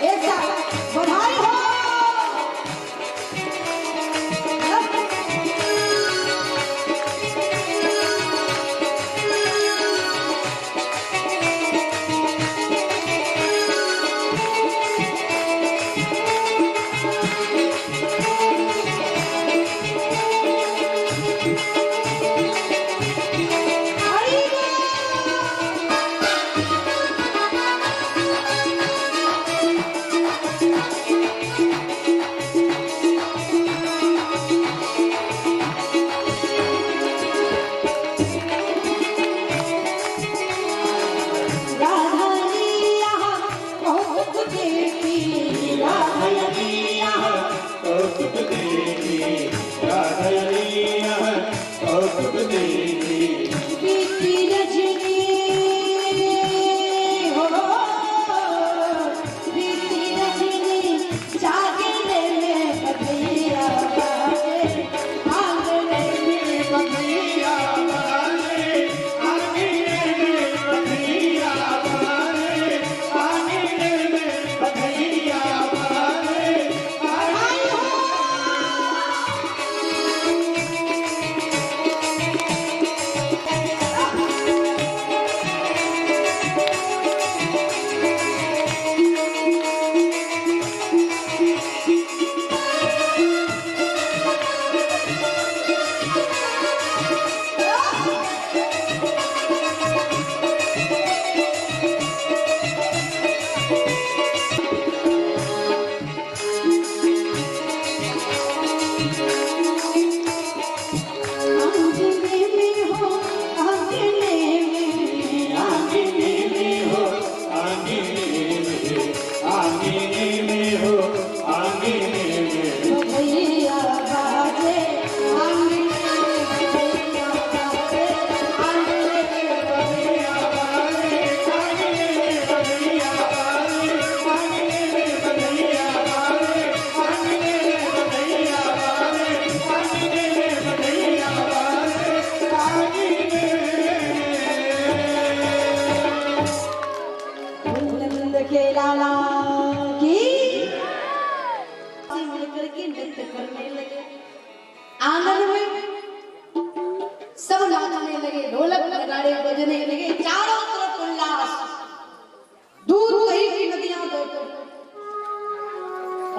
एक साथ बधाई हो।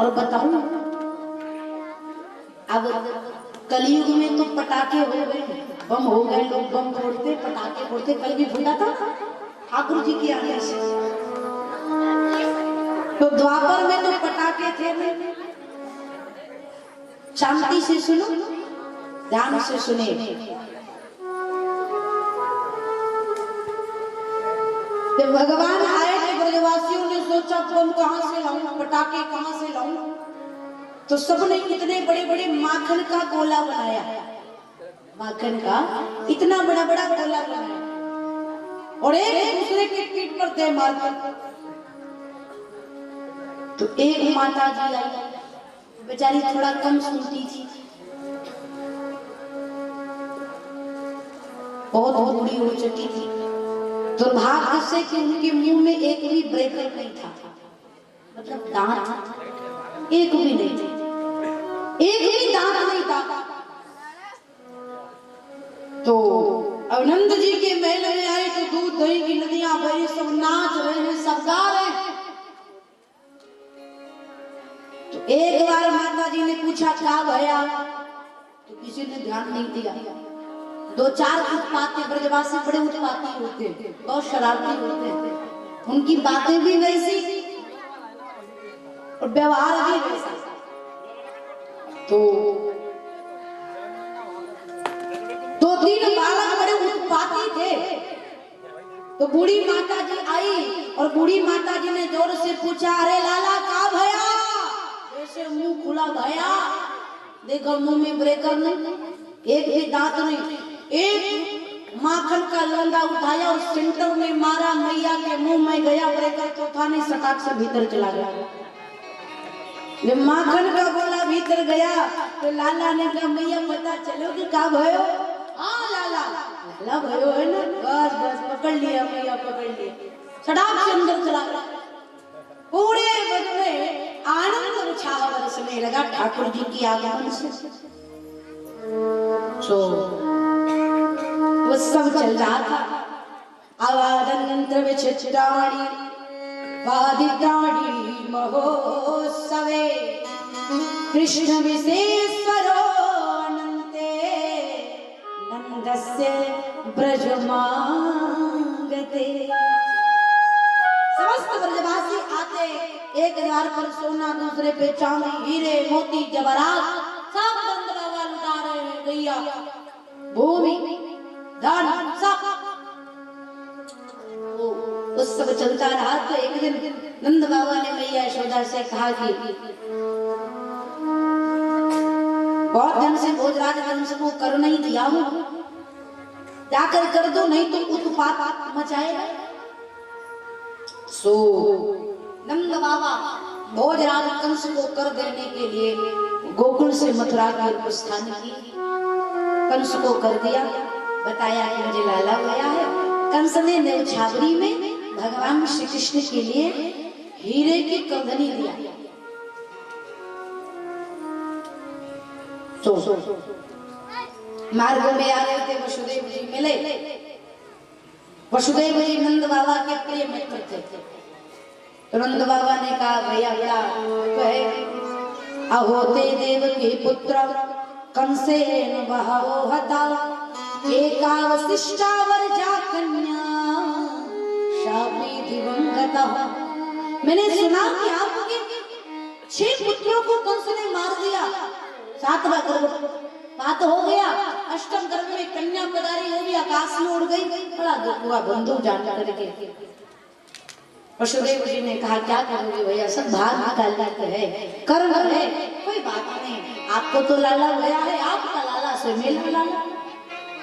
और बताऊं, अब कलयुग में तो पटाखे हो गए, बम हो गए, लोग बम फोड़ते, पटाखे फोड़ते। कल भी फूटा था ठाकुर जी के आने से। तो द्वापर में तो पटाखे थे नहीं। शांति से सुनो, ध्यान से सुने। जब भगवान आए थे, ब्रजवासियों ने सोचा बम कहां से लाऊं, पटाखे कहां से लाऊं, तो सबने इतने बड़े बड़े माखन का गोला बनाया, माखन का इतना बड़ा बड़ा गोला बनाया और एक दूसरे के पीठ पर दे मारते। तो एक माता जी आई, बेचारी थोड़ा कम सुनती थी, बहुत बूढ़ी हो चुकी थी। दुर्भाग्य से कि उनके मुंह में एक भी ब्रेकर नहीं था, मतलब दांत एक भी नहीं थे, एक भी दांत नहीं था। तो अनंत जी के महल में आए तो दूध दही की नदियां बही, सब नाच रहे हैं, सब गा रहे हैं। तो एक बार माता जी ने पूछा क्या भया, तो किसी ने ध्यान नहीं दिया। दो चार उत्पाती ब्रजवासी बड़े उत्पाती होते हैं, बहुत शरारती होते हैं, उनकी बातें भी वैसी और व्यवहार भी वैसा। तो दो तीन बालक बड़े उत्पाती थे। तो बूढ़ी माता जी आई और बूढ़ी माता जी ने जोर से पूछा, अरे लाला का भया, जैसे मुंह खुला भया, देखो मुंह में ब्रेकर नहीं, एक भी दांत नहीं। एक माखन का लोंदा उठाया और सेंटर में मारा, मैया के मुंह में गया ब्रेकर, तो था नहीं, सटाक से भीतर चला गया। जब माखन का गोला भीतर गया तो लाला ने कहा, मैया पता चलो कि का भयो? हाँ लाला, लाला भयो है ना, बस बस पकड़ लिया मैया, पकड़ लिया। सटाक से अंदर चला गया। पूरे वन में आनंद उछाल बरसने लगा ठाकुर जी की आगमन से। वो सब चल रहा था। आवादंत्र विचित्राणि वादित्राणि महोत्सवे कृष्ण विशेश्वरो अनन्ते नंदस्य ब्रजमागते। समस्त ब्रजवासी आते, एक द्वार पर सोना, दूसरे पे चांदी, हीरे मोती जवाहरात, सब नंद बाबा लुटा रहे हैं, गैया भूमि धन सब। उस सब चलता रहा। तो एक दिन नंद बाबा ने मैया यशोदा से कहा कि बहुत दिन से भोजराज वंश को कर नहीं दिया हूं, जाकर कर दो, नहीं तो उत्पात मचाएगा। सो नंद बाबा भोजराज कंस को कर देने के लिए गोकुल से मथुरा की ओर प्रस्थान किए। कंस को कर दिया, बताया कि मुझे लाला गया है। कंस ने न्यौछावरी में भगवान श्री कृष्ण के लिए हीरे की कंगनी दिया। तो मार्ग में आ रहे थे, वसुदेव जी मिले। वसुदेव जी नंद बाबा के प्रिय मित्र थे। तो नंद बाबा ने कहा, भैया बड़ा कहे, अहोते देव के पुत्र कंसेन बहवो हता, एकावशिष्टा वर्जा कन्या शापी दिवंगतः। मैंने सुना कि आपके 6 पुत्रों को कंस ने मार दिया, 7वां गर्भपात हो गया, अष्टम गर्भ में कन्या पधारी हो गई, आकाश में उड़ गई। बड़ा दुख हुआ बंधु जान करके। वसुदेव जी ने कहा, क्या करोगे भैया, सब भाग का लग है, कर्म है, कोई बात नहीं, आपको तो लाला गया है, आपका लाला से मेल लाला।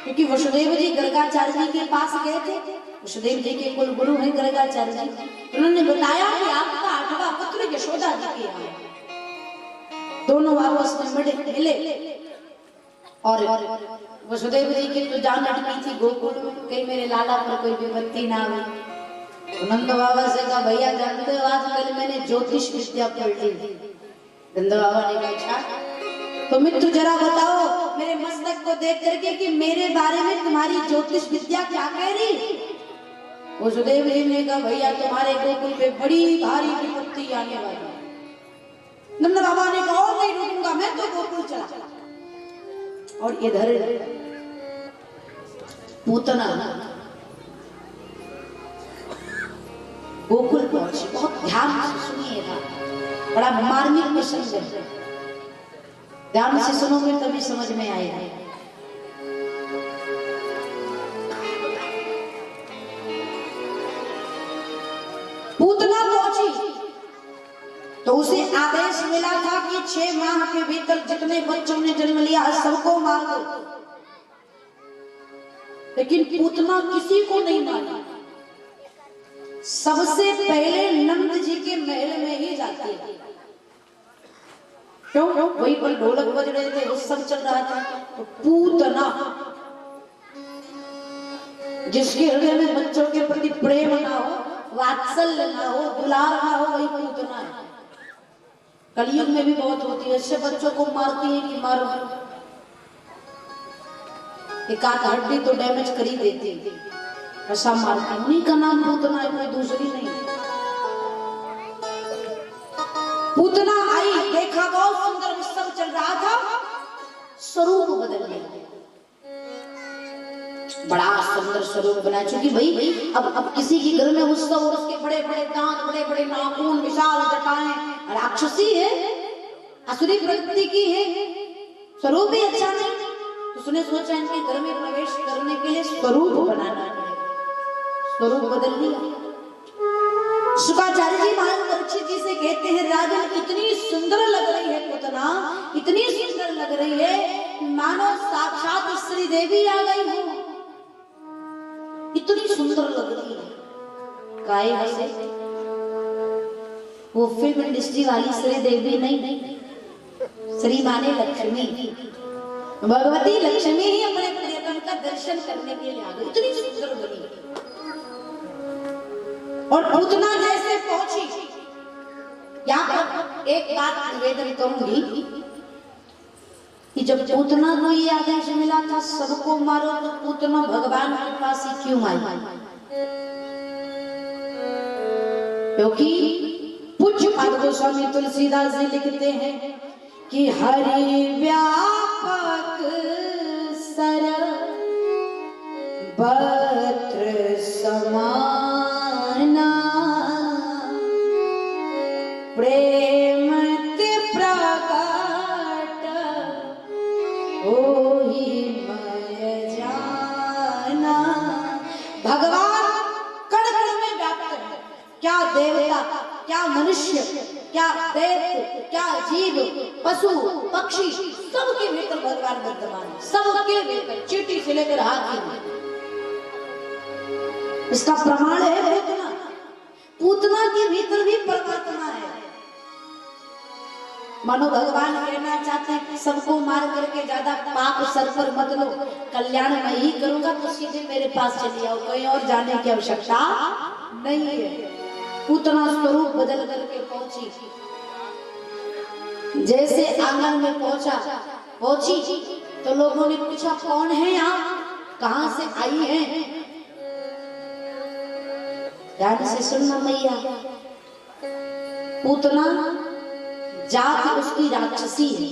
क्योंकि वसुदेव जी गर्गाचार्य जी के पास गए थे। वसुदेव जी के कुल गुरु हैं गर्गाचार्य जी। उन्होंने बताया कि आपका 8वां पुत्र यशोदा जी के यहाँ है। दोनों आपस में मिले और वसुदेव जी की तो जान अटकी थी गोकुल, कहीं मेरे लाला पर कोई विपत्ति ना हो। नंद बाबा से कहा, भैया जानते हो आजकल मैंने ज्योतिष विद्या पढ़ ली। नंद बाबा ने कहा, तो मित्र जरा बताओ मेरे मस्तक को देख करके कि मेरे बारे में तुम्हारी ज्योतिष विद्या क्या कह रही। वसुदेव जी ने कहा, भैया तुम्हारे गोकुल पे बड़ी भारी विपत्ति आने वाली। नंद बाबा ने कहा और नहीं रुकूंगा मैं तो गोकुल चला। और इधर पूतना गोकुल पहुंची। बहुत ध्यान से सुनिएगा, बड़ा मार्मिक प्रसंग है, ध्यान से सुनोगे तभी समझ में आएगा। पूतना पहुंची तो उसे आदेश मिला था कि 6 माह के भीतर जितने बच्चों ने जन्म लिया सबको मार दो, लेकिन पूतना किसी को नहीं मारा। सबसे पहले नंद जी के महल में ही जाती है। क्यों? वहीं पर ढोलक बज रहे थे, उत्सव चल रहा था। तो पूतना जिसके हृदय में बच्चों के प्रति प्रेम ना हो, वात्सल्य ना हो, दुलार ना हो, वही पूतना है। कलयुग में भी बहुत होती है, ऐसे बच्चों को मारती है कि मारो, एक आध हड्डी तो डैमेज कर ही देती है, ऐसा मारती। उन्हीं का नाम पूतना है, कोई दूसरी नहीं। पूतना आई, देखा बहुत सुंदर उत्सव चल रहा था, स्वरूप बदल गया, बड़ा सुंदर स्वरूप बना। चूंकि भाई अब किसी के घर में उत्सव और उसके बड़े बड़े दांत, बड़े बड़े नाखून, विशाल जटाएं, राक्षसी है, असुरी प्रकृति की है, स्वरूप भी अच्छा नहीं। तो उसने सोचा इनके घर में प्रवेश करने के लिए स्वरूप बनाना है, स्वरूप बदल दिया। शुक्राचार्य जी महाराज परीक्षित जी से कहते हैं, राजन इतनी सुंदर लग रही है पूतना, इतनी सुंदर लग रही है मानो साक्षात श्री देवी आ गई हो, इतनी सुंदर लग रही है। काहे हंसे? वो फिल्म इंडस्ट्री वाली श्री देवी नहीं, श्री माने लक्ष्मी, भगवती लक्ष्मी ही अपने प्रियतम का दर्शन करने के लिए आ गई, इतनी सुंदर बनी। और पूतना जैसे पहुंची, यहाँ पर एक बात निवेदन करूंगी कि जब पूतना को ये आदेश मिला था सबको मारो, तो पूतना भगवान के पास ही क्यों आई? क्योंकि पूज्य पाद गोस्वामी तुलसीदास जी लिखते हैं कि हरि व्यापक सर बत्र समाना प्रेम ते प्रकट होहि मय जाना। भगवान कण कण में व्याप्त है, क्या देवता, क्या मनुष्य, क्या दैत्य, क्या जीव, पशु पक्षी, सबके भीतर भगवान विद्यमान है, सबके भीतर, चींटी से लेकर हाथी। इसका प्रमाण है पूतना, पूतना के भीतर भी परमात्मा है। मानो भगवान कहना चाहते हैं कि सबको मार करके ज्यादा पाप सर पर मत लो, कल्याण मैं ही करूंगा, तो सीधे मेरे पास चली आओ, कहीं और जाने की आवश्यकता नहीं है। पूतना स्वरूप बदल करके पहुंची, जैसे आंगन में पहुंची तो लोगों ने पूछा कौन है आप, कहां से आई हैं? ध्यान से सुनना मैया, पूतना जात उसकी राक्षसी है,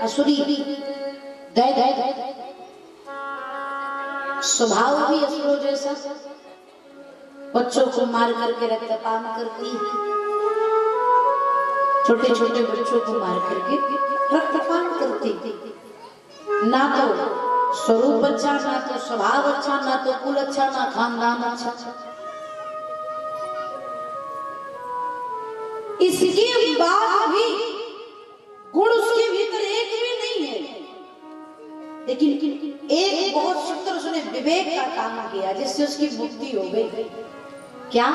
असुरी, स्वभाव भी असुरों जैसा, बच्चों को मार करके रक्तपान करती है, छोटे छोटे बच्चों को मार करके रक्तपान करती है। ना तो स्वरूप अच्छा, ना तो स्वभाव अच्छा, ना तो कुल अच्छा, ना खानदान अच्छा। इसके बाद भी गुण उसके भीतर एक भी नहीं है, लेकिन एक बहुत सुंदर उसने विवेक का काम किया जिससे उसकी मुक्ति हो गई। क्या?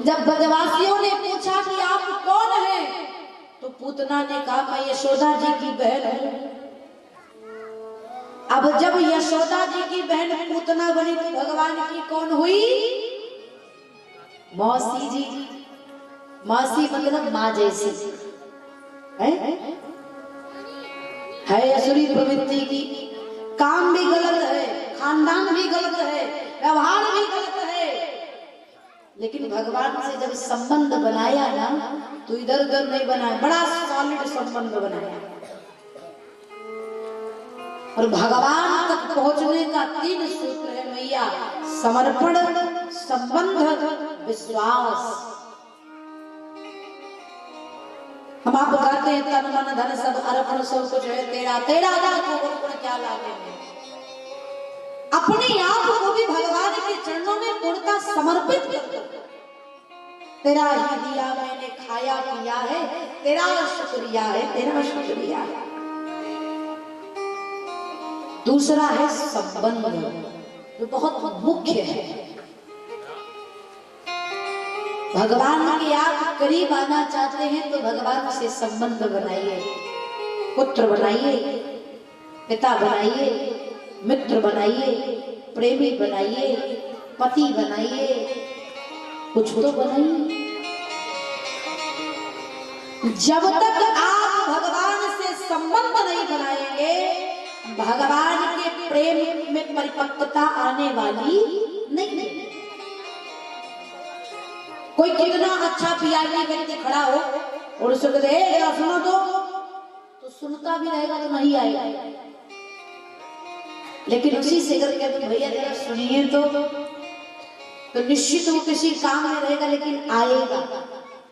जब ब्रजवासियों ने पूछा कि आप कौन हैं, तो पूतना ने कहा मैं यशोदा जी की बहन हूं। अब जब यशोदा जी की बहन पूतना बनी तो भगवान की कौन हुई? मौसी जी। मौसी मतलब माँ जैसी है असुरी प्रवृत्ति की, काम भी गलत है, खानदान भी गलत है, व्यवहार भी गलत है, लेकिन भगवान से जब संबंध बनाया ना तो इधर उधर नहीं बनाया, बड़ा सॉलिड संबंध बनाया। और भगवान तक पहुंचने का 3 सूत्र है मैया, समर्पण, संबंध, विश्वास। हम आप गाते हैं तन मन धन सब अर्पण सब कुछ है तेरा, तेरा जाको अर्पण क्या लागे में। अपने आप को भी भगवान के चरणों में पूर्णतः समर्पित कर, तेरा ही दिया मैंने खाया पिया है, तेरा शुक्रिया है, तेरा शुक्रिया है। दूसरा है संबंध, जो बहुत मुख्य है। भगवान के आप करीब आना चाहते हैं तो भगवान से संबंध बनाइए, पुत्र बनाइए, पिता बनाइए, मित्र बनाइए, प्रेमी बनाइए, पति बनाइए, कुछ तो बनाइए। जब तक आप भगवान से संबंध नहीं बनाएंगे, भगवान के प्रेम में परिपक्वता आने वाली नहीं है। कोई कितना अच्छा पियाली व्यक्ति खड़ा हो और उसे कहे जरा सुनो तो सुनता भी रहेगा तो नहीं आएगा। लेकिन उसी से करके तुम भैया जरा सुनिए तो निश्चित वो किसी काम में रहेगा लेकिन आएगा।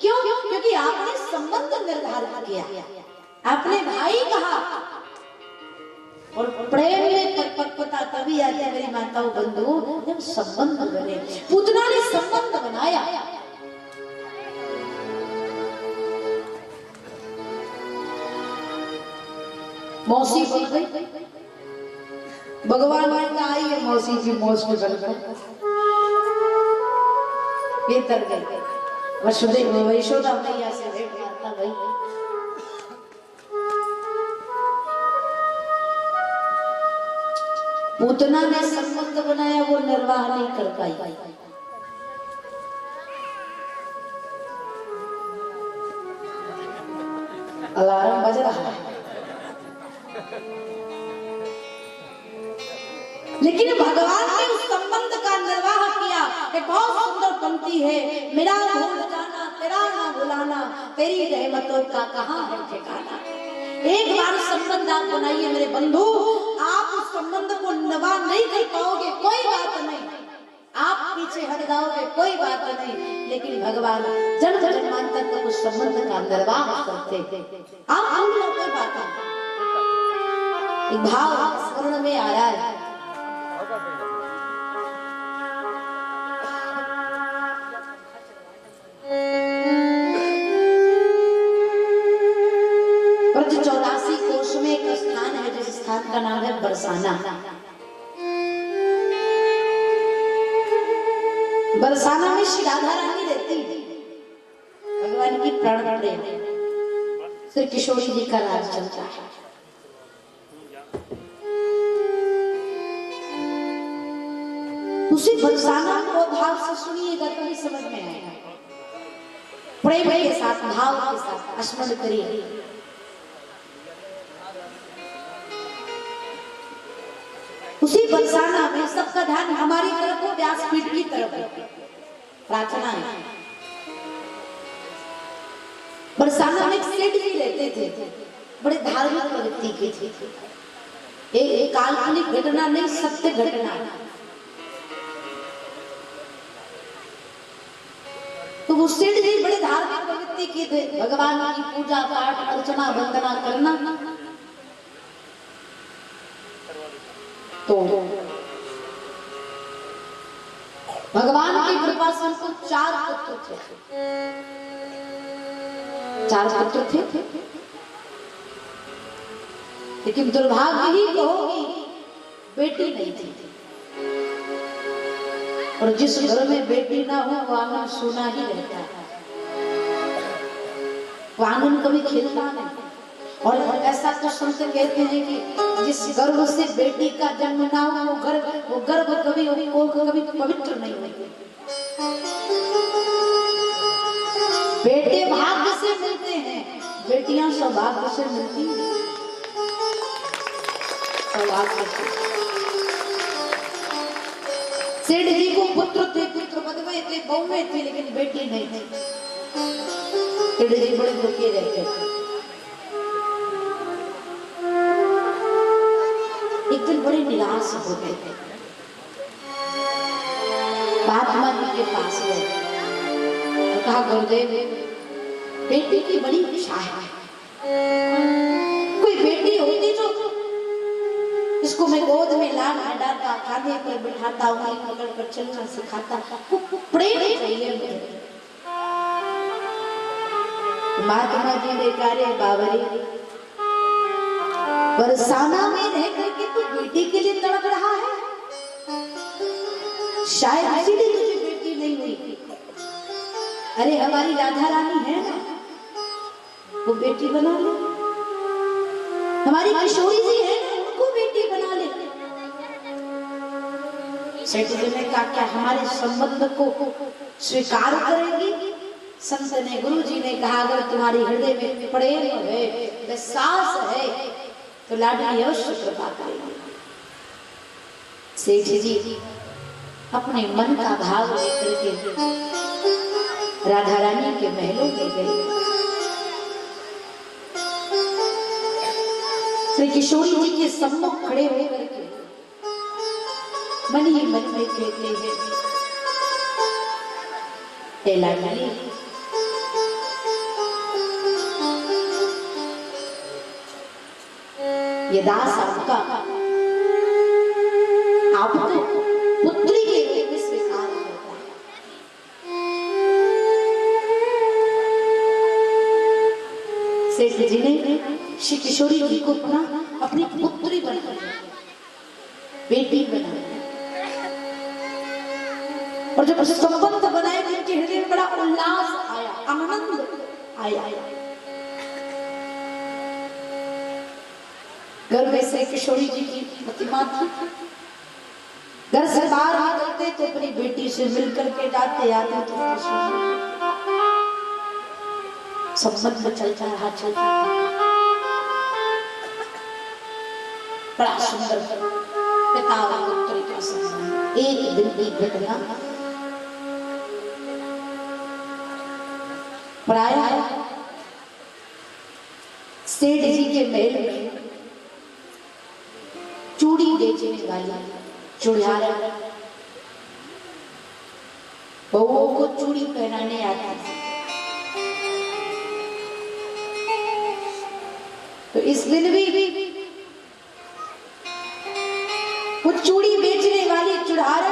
क्यों? क्योंकि आपने संबंध निर्धारित किया, आपने भाई कहा। और प्रेम में परिपक्वता तभी आती है मेरी माताओं बंधु, जब संबंध बने। पूतना ने संबंध बनाया। मौसी बन गई, भगवान ने कहा ये मौसी की मौज में बन गई, ये तर गई। वसुदेव यशोदा मैया से भेंट करता भाई, पूतना ने संबंध बनाया, वो निर्वाह नहीं कर पाई। अलार्म बज रहा है, लेकिन भगवान ने उस संबंध का निर्वाह किया। एक बहुत सुंदर पंक्ति है, मेरा भूल जाना तेरा ना भुलाना, तेरी रहमतों का कहाँ है ठिकाना। एक बार संबंध आप बनाइए मेरे बंधु, आप उस संबंध को निर्वाह नहीं कर पाओगे कोई बात नहीं, आप पीछे हट जाओगे कोई बात नहीं, लेकिन भगवान जन्म जन्मांतर तक उस संबंध का निर्वाह करते। आप कोई बात नहीं। एक भाव स्मरण में आ रहा है, ब्रज 84 कोश में एक स्थान है जिस स्थान का नाम है बरसाना। बरसाना में श्री राधा रानी रहती है, भगवान की प्राण प्रेम श्री किशोरी जी का राज चलता है। उसी बरसाना को भाव से सुनिएगा तो ही समझ में आएगा। प्रेम के साथ, भाव के साथ स्मरण करिए। उसी बरसाना में सबका ध्यान हमारी तरफ हो, व्यासपीठ की तरफ हो, प्रार्थना है। बरसाना में सेठ जी रहते थे, बड़े धार्मिक व्यक्ति के थे। एक काल्पनिक घटना नहीं, सत्य घटना। तो वो सेठ जी बड़े धार्मिक व्यक्ति के थे, भगवान की पूजा पाठ अर्चना वंदना करना। तो भगवान की कृपा से उनको 4 पुत्र थे। 4 पुत्र थे, लेकिन दुर्भाग्य ही कहोगी बेटी नहीं थी। और जिस घर में बेटी ना हो वो आंगन सूना ही रहता है, वो आंगन कभी खिलता नहीं। और ऐसा तो संत कहते हैं कि जिस गर्भ से बेटी का जन्म ना हो वो गर्भ कभी पवित्र नहीं होगी। बेटे भाग्य से मिलते हैं, बेटियां सौभाग्य से मिलती हैं। सौभाग्य से सेठ जी को पुत्र थे, पुत्र बदवे थे, बहुएं थी, लेकिन बेटी नहीं थी। सेठ जी बड़े दुखी रहते थे। एक दिन बड़े निराश होते थे। महात्मा जी के पास गए और कहा, गुरुदेव बेटी की बड़ी इच्छा है, कोई बेटी होती जो इसको मैं गोद में लाड लडाता, कांधे पर बिठाता, उंगली पकड़ कर चलना सिखाता, प्रेम चाहिए मुझे। महात्मा जी ने कहा, बाबरी बरसाना में रह करके तू बेटी के लिए तड़प रहा है, शायद इसीलिए तुझे बेटी नहीं हुई। अरे हमारी राधा रानी है ना, वो बेटी बना ले। हमारी किशोरी जी है ना, उनको बेटी बना ले। सेठ जी ने कहा, क्या हमारे संबंध को स्वीकार करेगी? संत ने, गुरु जी ने कहा, अगर तुम्हारी हृदय में प्रेम है, विश्वास है, तो लाडली अवश्य कृपा करेगी। सेठ जी अपने मन का भाव लेकर के राधा रानी के महलों में गए। श्री किशोरी जी के सम्मुख खड़े होकर के मन ही मन में कहते हैं, हे लाडली, ये दास आपका, आप तो पुत्री के रूप में स्वीकार करता है। सेठ जी ने श्री किशोरी जी को अपनी पुत्री बनाया, बेटी बनाया, और जब संबंध बनाए तो उनके हृदय में बड़ा उल्लास आया, आनंद आया। घर में से किशोरी जी की प्रतिमा थी। घर से बाहर निकलते तो अपनी बेटी से मिल करके जाते, आते तो संबंध चलता रहा, चलता रहा। बड़ा सुंदर पिता और पुत्री का संबंध। एक दिन की घटना, प्रायः सेठ जी के महल में चूड़ी बेचने वाली चूड़ियार बहुओं को चूड़ी पहनाने आती थी। तो इस दिन भी वो चूड़ी बेचने वाली चूड़ियार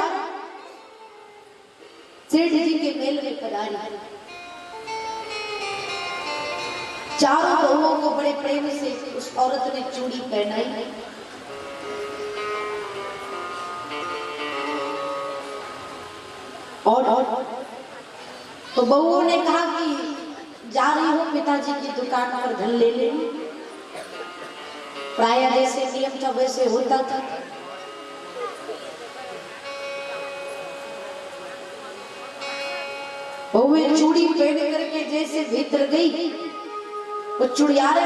सेठ जी के मेल में पधारी। चारों बहुओं को बड़े प्रेम से उस औरत ने चूड़ी पहनाई। और तो बहुओं ने कहा कि जा रही हूं पिताजी की दुकान पर धन ले ले। प्रायः जैसे नियम था वैसे होता था। बहुएं चूड़ी पहन करके जैसे भीतर गई, वो चूड़ियार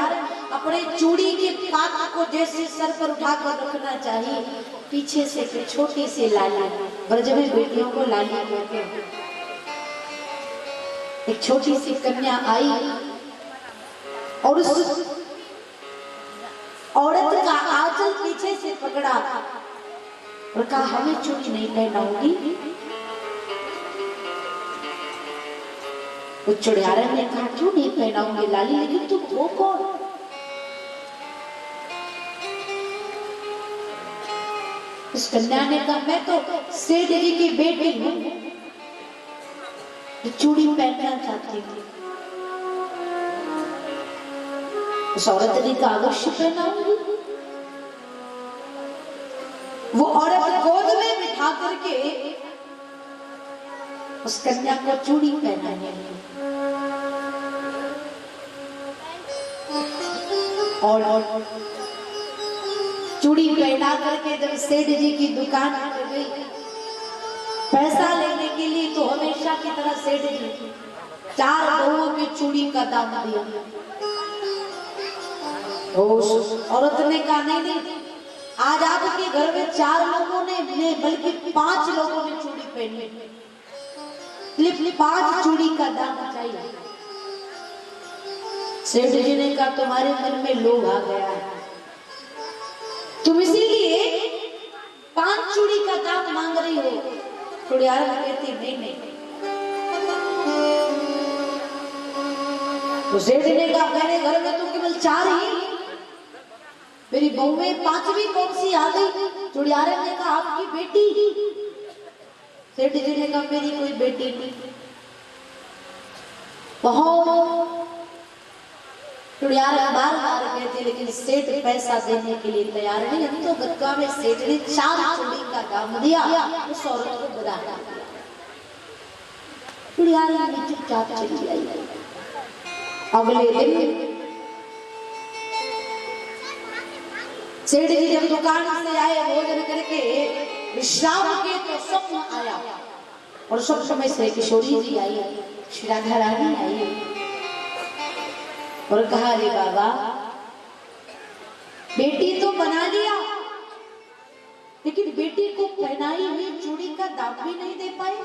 अपने चूड़ी के पात्र को जैसे सर पर उठाकर रखना चाहिए, पीछे से एक छोटी सी लाली, ब्रज में बेटियों को लाली कहते हैं, एक छोटी सी कन्या आई और उस औरत का आंचल पीछे से पकड़ा और कहा, हमें चूड़ी नहीं पहनाऊंगी। उस चूड़ियार ने कहा, क्यों नहीं पहनाऊंगी लाली, लेकिन तुम हो कौन? उस कन्या ने कहा, मैं तो सेठ जी की बेटी हूं, चूड़ी पहनना चाहती हूँ। उस औरत ने कहा, अवश्य पहनाऊंगी। वो औरत गोद में बिठा करके उस कन्या को चूड़ी पहनाने लगी। और चूड़ी पहना करके जब सेठ जी की दुकान पर गई पैसा लेने के लिए, तो हमेशा की तरह सेठ जी 4 बहुओं की चूड़ी का दाम दिया। उस औरत ने कहा, नहीं, आज आपके घर में 4 लोगों ने बल्कि 5 लोगों ने चूड़ी पहनी, लेकिन 5 चूड़ी का दाम चाहिए। सेठ जी ने कहा तुम्हारे मन में लोभ आ गया है, तुम इसीलिए 5 चूड़ी का दाम मांग रही हो। चूड़ियार कहती नहीं। तो सेठ ने कहा मेरे घर में तो केवल 4 ही, मेरी बहू में 5वीं कौन सी आ गई? चूड़ियारे ने कहा आपकी बेटी। सेठ जी ने कहा मेरी कोई बेटी नहीं। बहुत चूड़ियारे बार बार कहते, लेकिन सेठ पैसा देने के लिए तैयार नहीं। हम तो गदका में सेठ ने 4 चूड़ी का दाम दिया, उस औरत को बता दिया। चूड़ियारे ने चुपचाप चली आई। अगले दिन सेठ जी जब दुकान से आए भोजन करके विश्राम के, तो स्वप्न आया और स्वप्न में से किशोरी जी आई, श्री राधा रानी आई और कहा रे बाबा बेटी तो बना लिया, लेकिन बेटी को पहनाई हुई चूड़ी का दाम भी नहीं दे पाए।